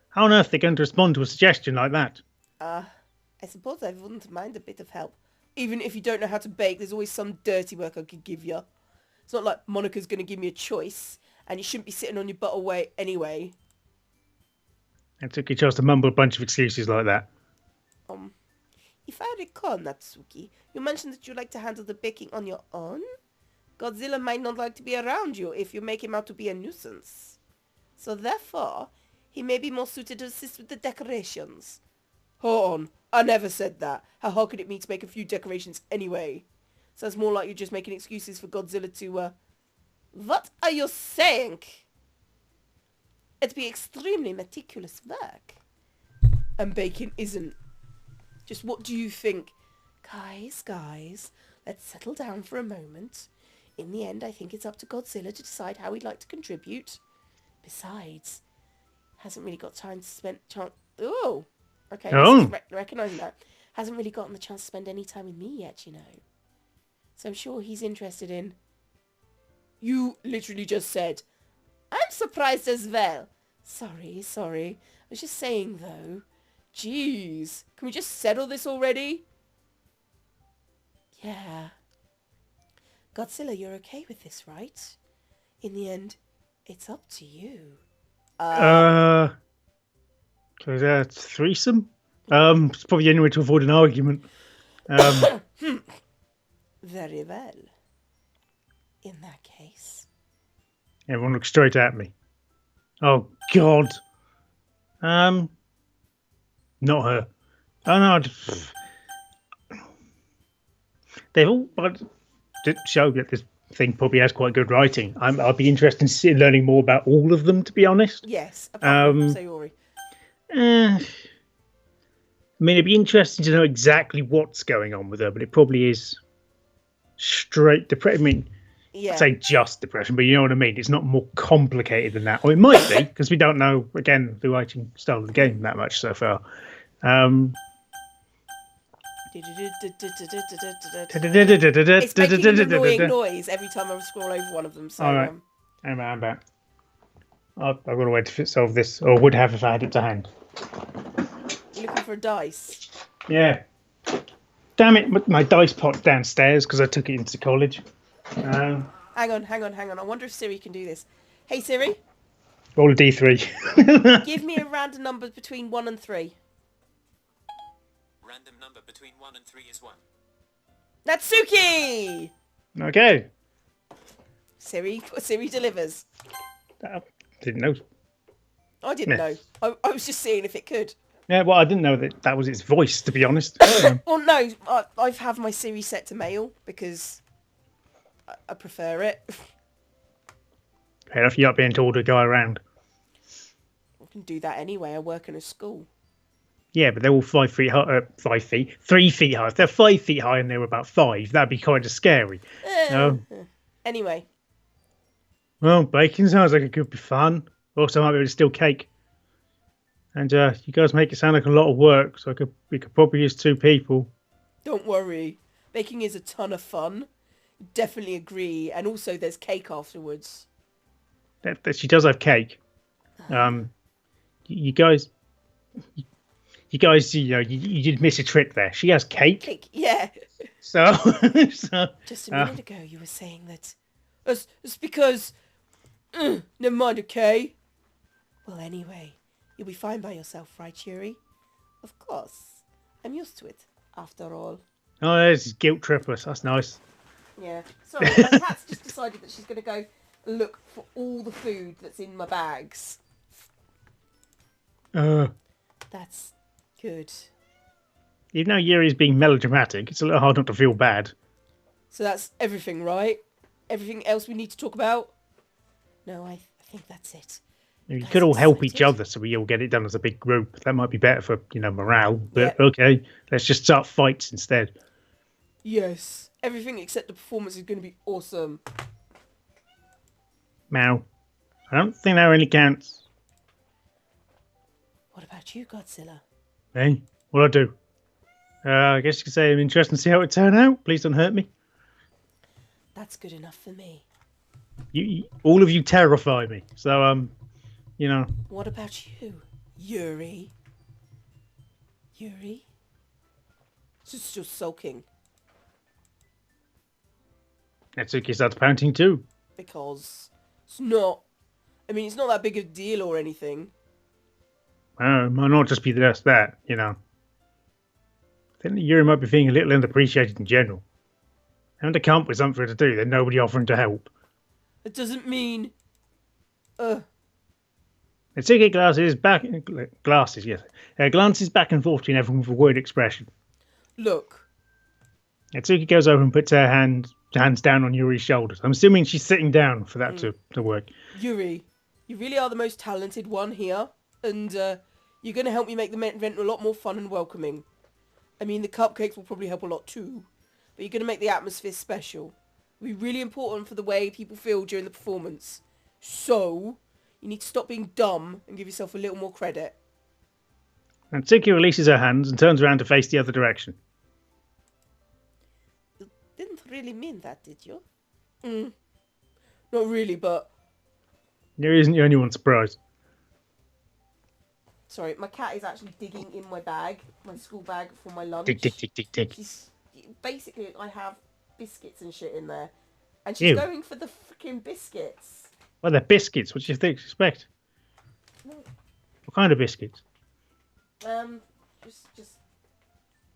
How on earth are they going to respond to a suggestion like that?
I suppose I wouldn't mind a bit of help. Even if you don't know how to bake, there's always some dirty work I could give you. It's not like Monica's going to give me a choice, and you shouldn't be sitting on your butt away anyway.
Natsuki chose to mumble a bunch of excuses like that.
If I recall, Natsuki, you mentioned that you like to handle the baking on your own? Godzilla might not like to be around you if you make him out to be a nuisance. So therefore, he may be more suited to assist with the decorations. Hold on, I never said that. How hard could it be to make a few decorations anyway? Sounds more like you're just making excuses for Godzilla to, What are you saying? It'd be extremely meticulous work. And baking isn't. Just what do you think? Guys, let's settle down for a moment. In the end, I think it's up to Godzilla to decide how he'd like to contribute. Besides, hasn't really got time to spend... Oh! Okay,
Oh.
Recognising that. Hasn't really gotten the chance to spend any time with me yet, you know. So I'm sure he's interested in... You literally just said, I'm surprised as well. Sorry. I was just saying, though. Jeez. Can we just settle this already? Yeah. Godzilla, you're okay with this, right? In the end, it's up to you.
So that's threesome? It's probably the only way to avoid an argument.
Very well. In that case.
Everyone looks straight at me. Oh, God. Not her. Oh, no. They've all... To show that this thing probably has quite good writing. I'd be interested in learning more about all of them, to be honest.
Yes, apart from Sayori.
I mean, it'd be interesting to know exactly what's going on with her, but it probably is straight depression. I mean,
Yeah.
I'd say just depression, but you know what I mean. It's not more complicated than that. Or it might be, because we don't know, again, the writing style of the game that much so far.
It's making an annoying noise every time I scroll over one of them. So,
all right. I'm back. I've got a way to solve this, or would have if I had it to hand.
You're looking for a dice.
Yeah. Damn it, my dice pot's downstairs because I took it into college.
Hang on. I wonder if Siri can do this. Hey Siri.
Roll a d3.
Give me a random number between 1 and 3.
Random number between 1 and 3 is 1.
Natsuki!
Okay.
Siri delivers.
Didn't know.
I didn't know. I was just seeing if it could.
Yeah, well, I didn't know that was its voice, to be honest.
Well, no, I have my Siri set to male because I prefer it.
Fair enough, you're not being told to go around.
I can do that anyway. I work in a school.
Yeah, but they're all 5 feet high. 5 feet? 3 feet high. If they're 5 feet high and they were about 5, that'd be kind of scary.
Anyway.
Well, baking sounds like it could be fun. Also, might be able to steal cake. And you guys make it sound like a lot of work, so we could probably use 2 people.
Don't worry. Baking is a ton of fun. Definitely agree. And also there's cake afterwards.
She does have cake. You guys, you did miss a trick there. She has cake.
Cake, yeah.
So
Just a minute ago you were saying that... It's because... never mind, okay? Well, anyway, you'll be fine by yourself, right, Yuri? Of course. I'm used to it, after all.
Oh, there's guilt trip us. That's nice.
Yeah. Sorry, my cat's just decided that she's going to go look for all the food that's in my bags. That's good.
Even though Yuri's being melodramatic, it's a little hard not to feel bad.
So that's everything, right? Everything else we need to talk about? No, I think that's it.
You could all help each other so we all get it done as a big group. That might be better for, morale. But
Yeah.
okay, let's just start fights instead.
Yes. Everything except the performance is going to be awesome.
Meow. I don't think that really counts.
What about you, Godzilla?
Hey, what'd I do? I guess you could say I'm interested to see how it turned out. Please don't hurt me.
That's good enough for me.
You all of you terrify me. So,
What about you, Yuri? Yuri? She's just sulking.
Natsuki starts pouting too.
Because it's not... I mean, it's not that big a deal or anything.
It might not just be just that, you know. I think the Yuri might be feeling a little underappreciated in general. Having to come up with something to do, then nobody offering to help.
It doesn't mean...
Natsuki glances back and forth between everyone with a worried expression.
Look.
Natsuki goes over and puts her hands down on Yuri's shoulders. I'm assuming she's sitting down for that to work.
Yuri, you really are the most talented one here. And you're going to help me make the event a lot more fun and welcoming. I mean, the cupcakes will probably help a lot too. But you're going to make the atmosphere special. It'll be really important for the way people feel during the performance. So, you need to stop being dumb and give yourself a little more credit.
Natsuki releases her hands and turns around to face the other direction.
You didn't really mean that, did you? Not really, but...
Yuri isn't the only one surprised.
Sorry, my cat is actually digging in my bag, my school bag for my lunch.
Dig, dig, dig, dig, dig.
Basically, I have biscuits and shit in there. And she's going for the freaking biscuits.
Well, they're biscuits. What do you expect? What kind of biscuits?
Just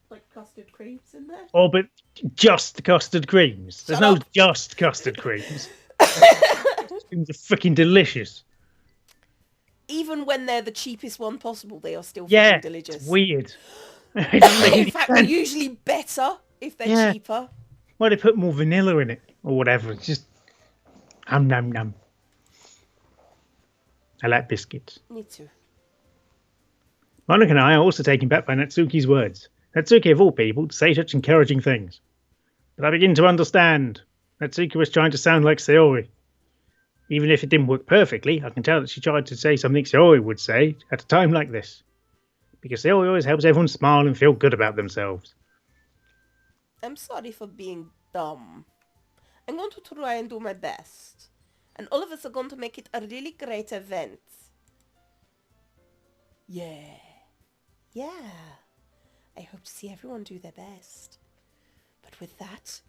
like custard creams in there.
Oh, but just custard creams. There's no just custard creams. Things are freaking delicious.
Even when they're the cheapest one possible, they are still freaking delicious.
It's weird.
In fact, they're usually better if they're cheaper.
Well, they put more vanilla in it or whatever. It's just num. I like biscuits.
Me too.
Monica and I are also taken back by Natsuki's words. Natsuki, of all people, to say such encouraging things. But I begin to understand. Natsuki was trying to sound like Sayori. Even if it didn't work perfectly, I can tell that she tried to say something Sayori would say at a time like this. Because Sayori always helps everyone smile and feel good about themselves.
I'm sorry for being dumb. I'm going to try and do my best. And all of us are going to make it a really great event. Yeah. I hope to see everyone do their best. But with that,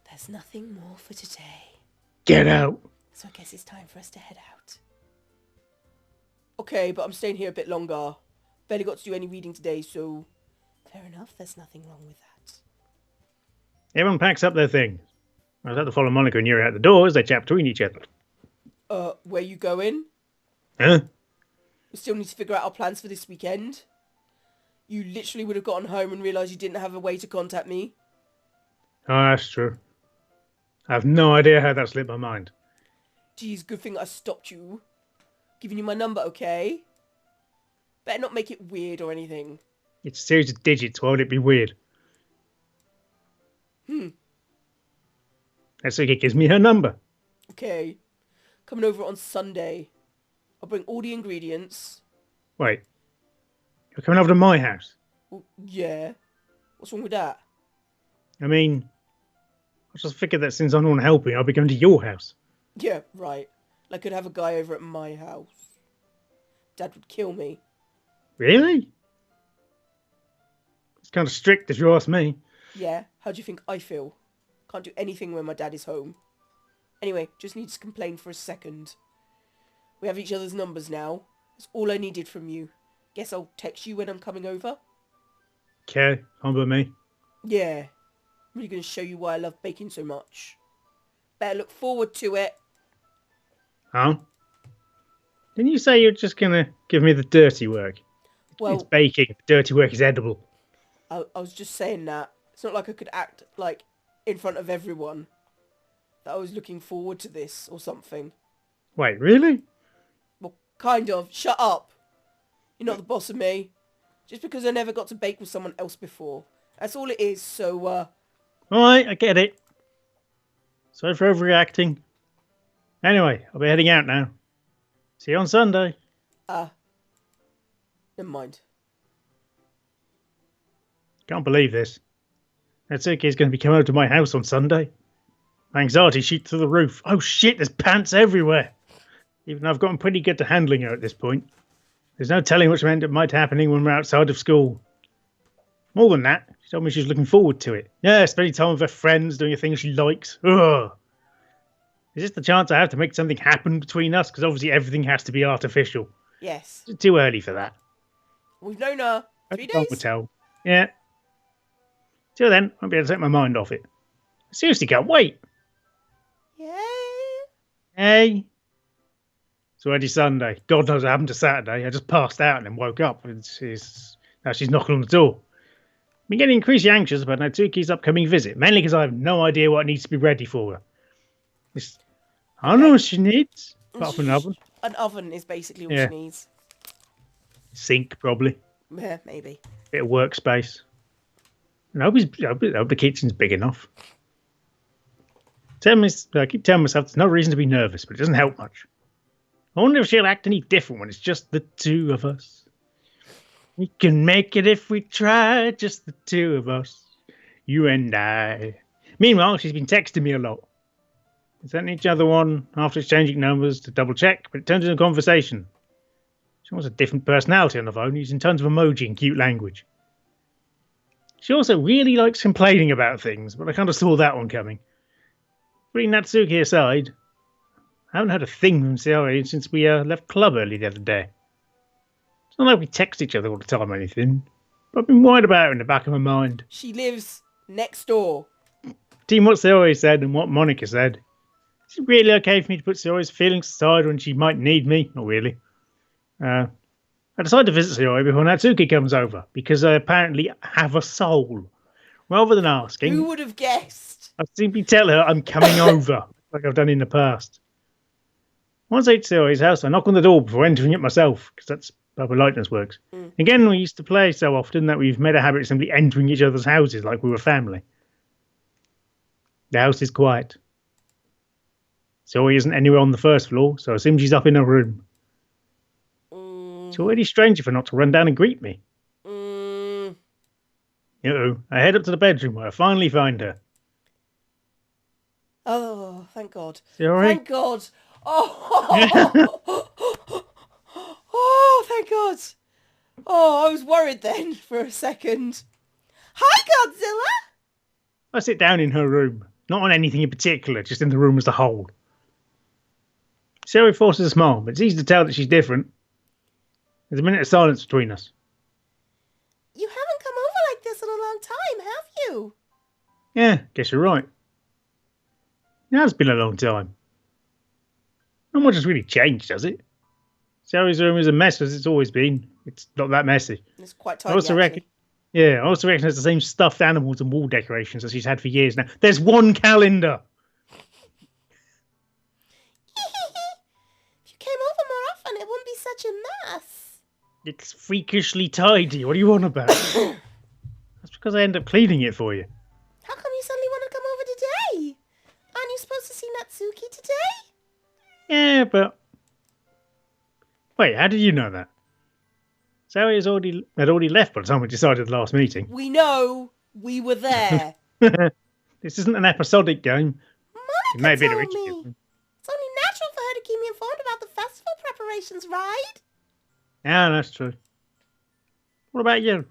there's nothing more for today.
Get out!
So I guess it's time for us to head out. Okay, but I'm staying here a bit longer. Barely got to do any reading today, so... Fair enough, there's nothing wrong with that.
Everyone packs up their things. I was about to follow Monica and Yuri out the door as they chat between each other.
Where you going?
Huh?
We still need to figure out our plans for this weekend. You literally would have gotten home and realised you didn't have a way to contact me.
Oh, that's true. I have no idea how that slipped my mind.
Geez, good thing I stopped you. Giving you my number, okay? Better not make it weird or anything.
It's a series of digits, why would it be weird? Natsuki gives me her number.
Okay. Coming over on Sunday. I'll bring all the ingredients.
Wait. You're coming over to my house?
Well, yeah. What's wrong with that?
I mean, I just figured that since I'm not helping, I'll be going to your house.
Yeah, right. I could have a guy over at my house. Dad would kill me.
Really? It's kind of strict if you ask me.
Yeah, how do you think I feel? Can't do anything when my dad is home. Anyway, just need to complain for a second. We have each other's numbers now. That's all I needed from you. Guess I'll text you when I'm coming over.
Okay, fine by me.
Yeah. I'm really going to show you why I love baking so much. Better look forward to it.
Huh? Didn't you say you're just going to give me the dirty work?
Well,
it's baking. The dirty work is edible.
I was just saying that. It's not like I could act, like, in front of everyone that I was looking forward to this or something.
Wait, really?
Well, kind of. Shut up. You're not the boss of me. Just because I never got to bake with someone else before. That's all it is, so,
Alright, I get it. Sorry for overreacting. Anyway, I'll be heading out now. See you on Sunday.
Never mind.
Can't believe this. Natsuki's going to be coming over to my house on Sunday. My anxiety shoots through the roof. Oh shit, there's pants everywhere. Even though I've gotten pretty good to handling her at this point. There's no telling which might happening when we're outside of school. More than that, she told me she was looking forward to it. Yeah, spending time with her friends, doing a thing she likes. Ugh. Is this the chance I have to make something happen between us? Because obviously everything has to be artificial.
Yes.
It's too early for that.
We've known her 3
Time will
days.
tell. Yeah. Till then, I'll be able to take my mind off it. I seriously can't wait.
Yay.
Hey. It's already Sunday. God knows what happened to Saturday. I just passed out and then woke up. Now she's knocking on the door. I've been getting increasingly anxious about Natsuki's upcoming visit, mainly because I have no idea what needs to be ready for her. I don't know what she needs, apart from an oven.
An oven is basically all
Yeah.
she needs.
Sink, probably.
Yeah, maybe.
Bit of workspace. And I hope the kitchen's big enough. I keep telling myself there's no reason to be nervous, but it doesn't help much. I wonder if she'll act any different when it's just the two of us. We can make it if we try, just the two of us. You and I. Meanwhile, she's been texting me a lot. We sent each other one after exchanging numbers to double check, but it turns into a conversation. She wants a different personality on the phone, using tons of emoji and cute language. She also really likes complaining about things, but I kind of saw that one coming. Putting Natsuki aside, I haven't heard a thing from Sayori since we left club early the other day. It's not like we text each other all the time or anything, but I've been worried about her in the back of my mind.
She lives next door.
Between what Sayori said and what Monica said, is it really okay for me to put Sayori's feelings aside when she might need me? Not really. I decided to visit Sayori before Natsuki comes over, because I apparently have a soul. Rather than asking,
Who would have guessed?
I'll simply tell her I'm coming over, like I've done in the past. Once I reach Sayori's house, I knock on the door before entering it myself, because that's how politeness works. Again, we used to play so often that we've made a habit of simply entering each other's houses like we were family. The house is quiet. Sayori isn't anywhere on the first floor, so I assume she's up in her room. It's already strange of her not to run down and greet me. I head up to the bedroom where I finally find her.
Oh, thank God.
Sayori?
Thank God. Oh. Oh, thank God. Oh, I was worried then for a second. Hi, Godzilla.
I sit down in her room. Not on anything in particular, just in the room as a whole. Sayori forces a smile, but it's easy to tell that she's different. There's a minute of silence between us.
You haven't come over like this in a long time, have you?
Yeah, guess you're right. It has been a long time. Not much has really changed, has it? Sayori's room is a mess as it's always been. It's not that messy.
It's quite
I
tidy,
also reckon there's the same stuffed animals and wall decorations as she's had for years now. There's one calendar!
If you came over more often, it wouldn't be such a mess.
It's freakishly tidy. What are you on about? That's because I end up cleaning it for you.
How come you suddenly want to come over today? Aren't you supposed to see Natsuki today?
Yeah, but... Wait, how did you know that? Sayori had already left by the time we decided the last meeting.
We know. We were there.
This isn't an episodic game. It may
Monica
be the
told
original
me.
game.
It's only natural for her to keep me informed about the festival preparations, right?
Yeah, that's true. What about you?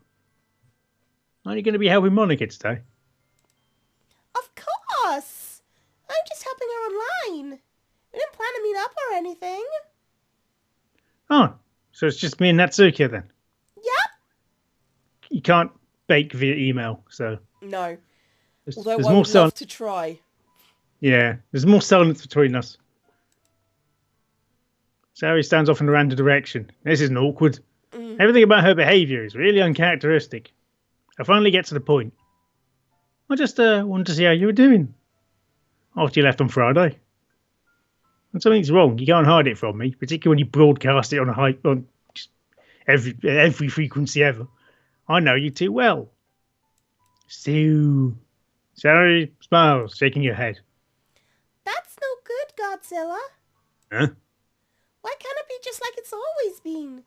Aren't you going to be helping Monica today?
Of course. I'm just helping her online. We didn't plan to meet up or anything.
Oh, so it's just me and Natsuki then?
Yep.
You can't bake via email, so...
No.
There's
Although I
more
would love to try.
Yeah, there's more silence between us. Sayori stands off in a random direction. This isn't awkward. Everything about her behaviour is really uncharacteristic. I finally get to the point. I just wanted to see how you were doing. After you left on Friday. When something's wrong, you can't hide it from me, particularly when you broadcast it on just every frequency ever. I know you too well. Sayori smiles, shaking her head.
That's no good, Godzilla.
Huh?
Why can't it be just like it's always been?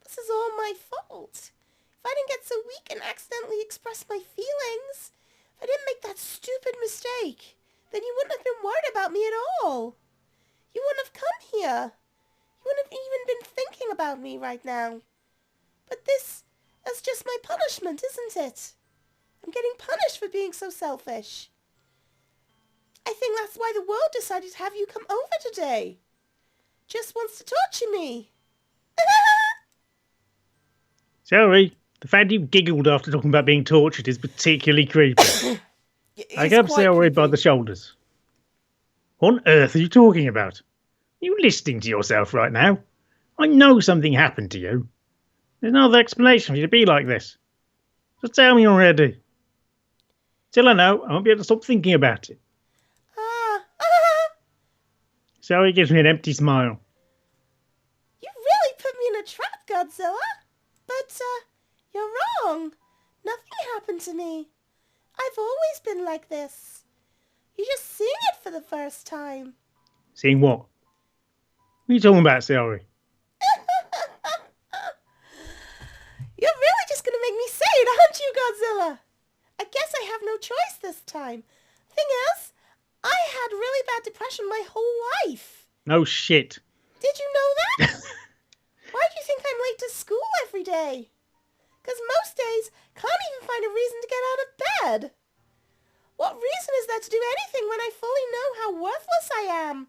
This is all my fault. If I didn't get so weak and accidentally express my feelings, if I didn't make that stupid mistake, then you wouldn't have been worried about me at all. You wouldn't have come here. You wouldn't have even been thinking about me right now. But this is just my punishment, isn't it? I'm getting punished for being so selfish. I think that's why the world decided to have you come over today. Just wants to torture me.
Sorry, the fact you giggled after talking about being tortured is particularly creepy. I grabbed Saori by the shoulders. What on earth are you talking about? Are you listening to yourself right now? I know something happened to you. There's no other explanation for you to be like this. Just tell me already. Till I know, I won't be able to stop thinking about it. Saori gives me an empty smile.
You really put me in a trap, Godzilla. But, you're wrong. Nothing happened to me. I've always been like this. You're just seeing it for the first time.
Seeing what? What are you talking about, Saori?
You're really just going to make me say it, aren't you, Godzilla? I guess I have no choice this time. Thing is, I had really bad depression my whole life.
No shit.
Did you know that? Why do you think I'm late to school every day? Because most days can't even find a reason to get out of bed. What reason is there to do anything when I fully know how worthless I am?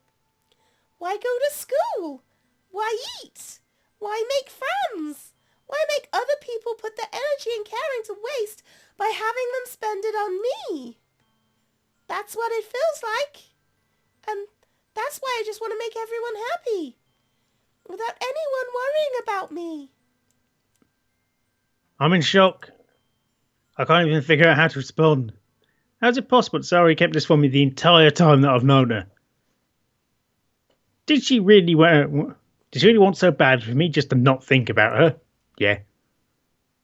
Why go to school? Why eat? Why make friends? Why make other people put their energy and caring to waste by having them spend it on me? That's what it feels like. And that's why I just want to make everyone happy. Without anyone worrying about me.
I'm in shock. I can't even figure out how to respond. How's it possible that Saori kept this from me the entire time that I've known her? Did she really want so bad for me just to not think about her? Yeah.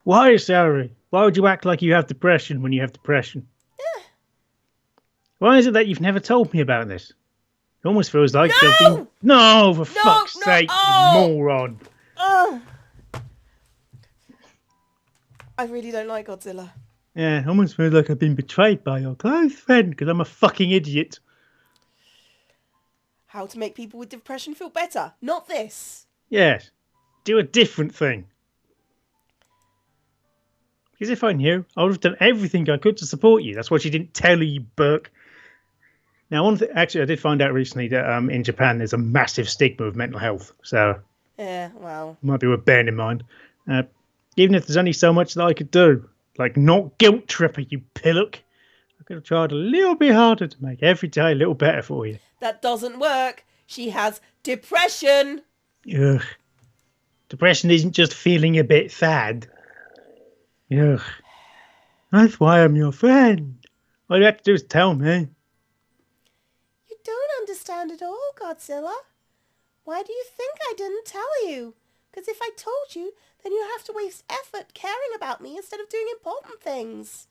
Why, Saori? Why would you act like you have depression when you have depression? Why is it that you've never told me about this? It almost feels like you've been... No, for fuck's sake, you moron.
I really don't like Godzilla.
Yeah, it almost feels like I've been betrayed by your close friend because I'm a fucking idiot.
How to make people with depression feel better, not this.
Yes, do a different thing. Because if I knew, I would have done everything I could to support you. That's what she didn't tell you, Burke. Now, one thing, actually, I did find out recently that in Japan there's a massive stigma of mental health. So,
yeah, well,
might be worth bearing in mind. Even if there's only so much that I could do, like not guilt trip her, you pillock. I could have tried a little bit harder to make every day a little better for you.
That doesn't work. She has depression.
Ugh. Depression isn't just feeling a bit sad. Ugh. That's why I'm your friend. All you have to do is tell me.
You don't understand at all, Godzilla. Why do you think I didn't tell you? Because if I told you, then you'd have to waste effort caring about me instead of doing important things.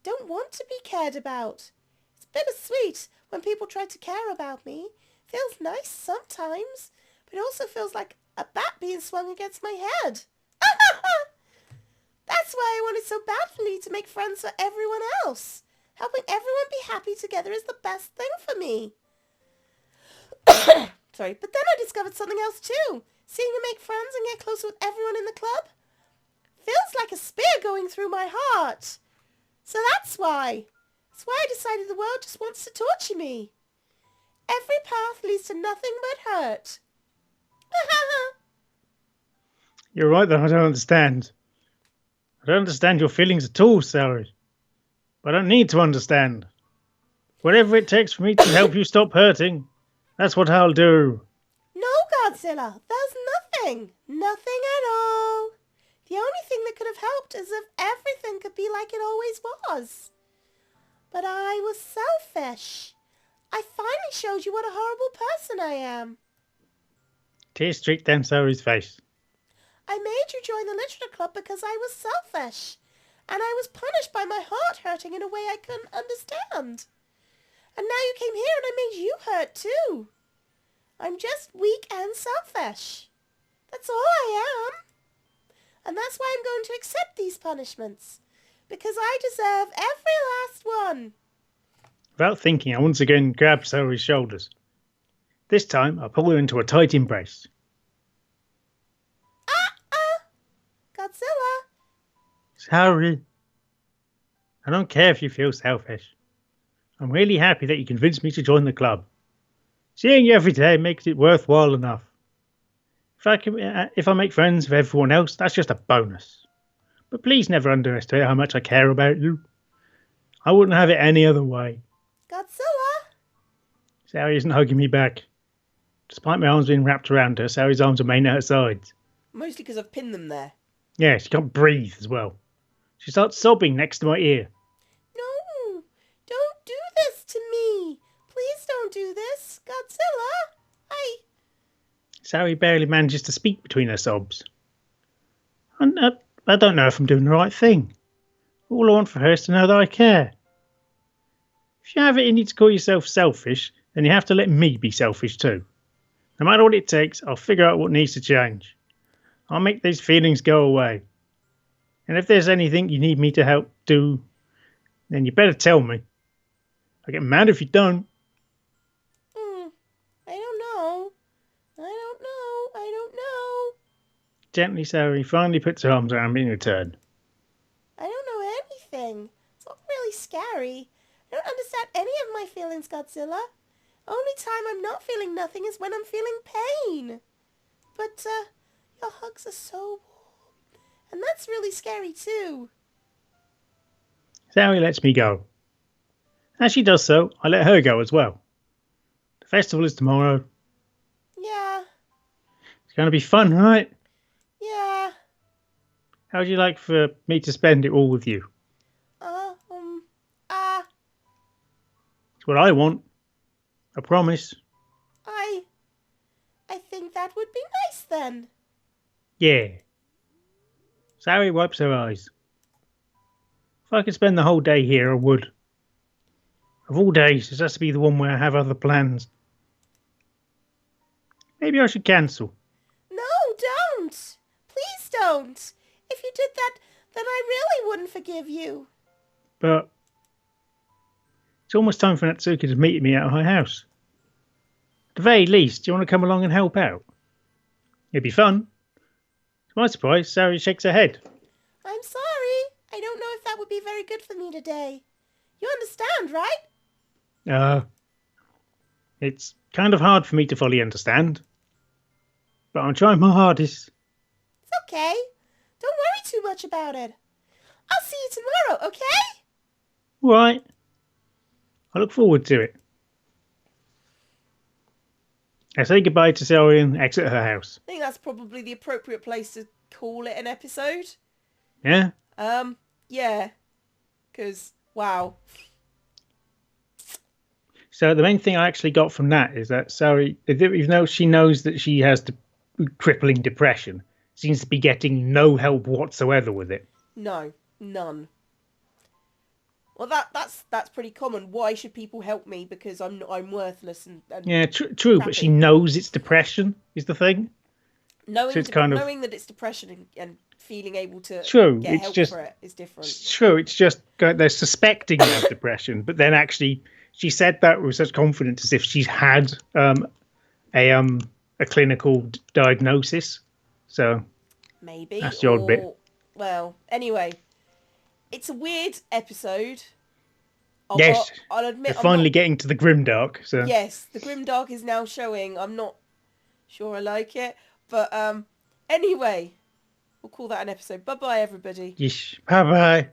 Don't want to be cared about. It's bittersweet when people try to care about me. Feels nice sometimes, but it also feels like a bat being swung against my head. That's why I wanted so badly to make friends for everyone else. Helping everyone be happy together is the best thing for me. Sorry, but then I discovered something else too. Seeing you make friends and get closer with everyone in the club feels like a spear going through my heart. So that's why. That's why I decided the world just wants to torture me. Every path leads to nothing but hurt.
You're right that I don't understand. I don't understand your feelings at all, Saori. But I don't need to understand. Whatever it takes for me to help you stop hurting, that's what I'll do.
No, Godzilla, there's nothing. Nothing at all. The only thing that could have helped is if everything could be like it always was. But I was selfish. I finally showed you what a horrible person I am.
Tears streaked down Saori's face.
I made you join the literature club because I was selfish. And I was punished by my heart hurting in a way I couldn't understand. And now you came here and I made you hurt too. I'm just weak and selfish. That's all I am. And that's why I'm going to accept these punishments. Because I deserve every last one.
Without thinking, I once again grabbed Saori's shoulders. This time, I pull her into a tight embrace.
Godzilla.
Saori. I don't care if you feel selfish. I'm really happy that you convinced me to join the club. Seeing you every day makes it worthwhile enough. If I make friends with everyone else, that's just a bonus. But please never underestimate how much I care about you. I wouldn't have it any other way.
Godzilla?
Sari isn't hugging me back. Despite my arms being wrapped around her, Sari's arms remain at her sides.
Mostly because I've pinned them there.
Yeah, she can't breathe as well. She starts sobbing next to my ear.
No, don't do this to me. Please don't do this. Godzilla,
Sari barely manages to speak between her sobs. I don't know if I'm doing the right thing. All I want for her is to know that I care. If you have it in you to call yourself selfish, then you have to let me be selfish too. No matter what it takes, I'll figure out what needs to change. I'll make these feelings go away. And if there's anything you need me to help do, then you better tell me. I get mad if you don't.
I don't know.
Gently, Sari finally puts her arms around me in return.
I don't know anything. It's not really scary. I don't understand any of my feelings, Godzilla. Only time I'm not feeling nothing is when I'm feeling pain. But, your hugs are so warm. And that's really scary too.
Sari lets me go. As she does so, I let her go as well. The festival is tomorrow.
Yeah.
It's going to be fun, right?
Yeah.
How would you like for me to spend it all with you? It's what I want. I promise.
I think that would be nice then.
Yeah. Sari wipes her eyes. If I could spend the whole day here, I would. Of all days, this has to be the one where I have other plans. Maybe I should cancel.
No, don't. Please don't. If you did that, then I really wouldn't forgive you.
But it's almost time for Natsuki to meet me at her house. At the very least, do you want to come along and help out? It'd be fun. To my surprise, Sari shakes her head.
I'm sorry. I don't know if that would be very good for me today. You understand, right?
It's kind of hard for me to fully understand. But I'm trying my hardest.
It's okay. Don't worry too much about it. I'll see you tomorrow, okay?
All right. I look forward to it. I say goodbye to Sari and exit her house.
I think that's probably the appropriate place to call it an episode.
Yeah?
Yeah. Because, wow.
So the main thing I actually got from that is that Sari, even though she knows that she has crippling depression, seems to be getting no help whatsoever with it.
No, none. Well, that's pretty common. Why should people help me? Because I'm worthless and
yeah, true. But she knows it's depression is the thing.
Knowing
so it's
knowing that it's depression and feeling able to get help for it is different.
It's true. It's just they're suspecting you have depression, but then actually she said that with such confidence as if she's had a clinical diagnosis. So
maybe
that's the odd bit.
Well, anyway, it's a weird episode.
Yes,
I'll admit.
They're finally getting to the grimdark. So
yes, the grimdark is now showing. I'm not sure I like it, but anyway, we'll call that an episode. Bye bye, everybody.
Yes, bye bye.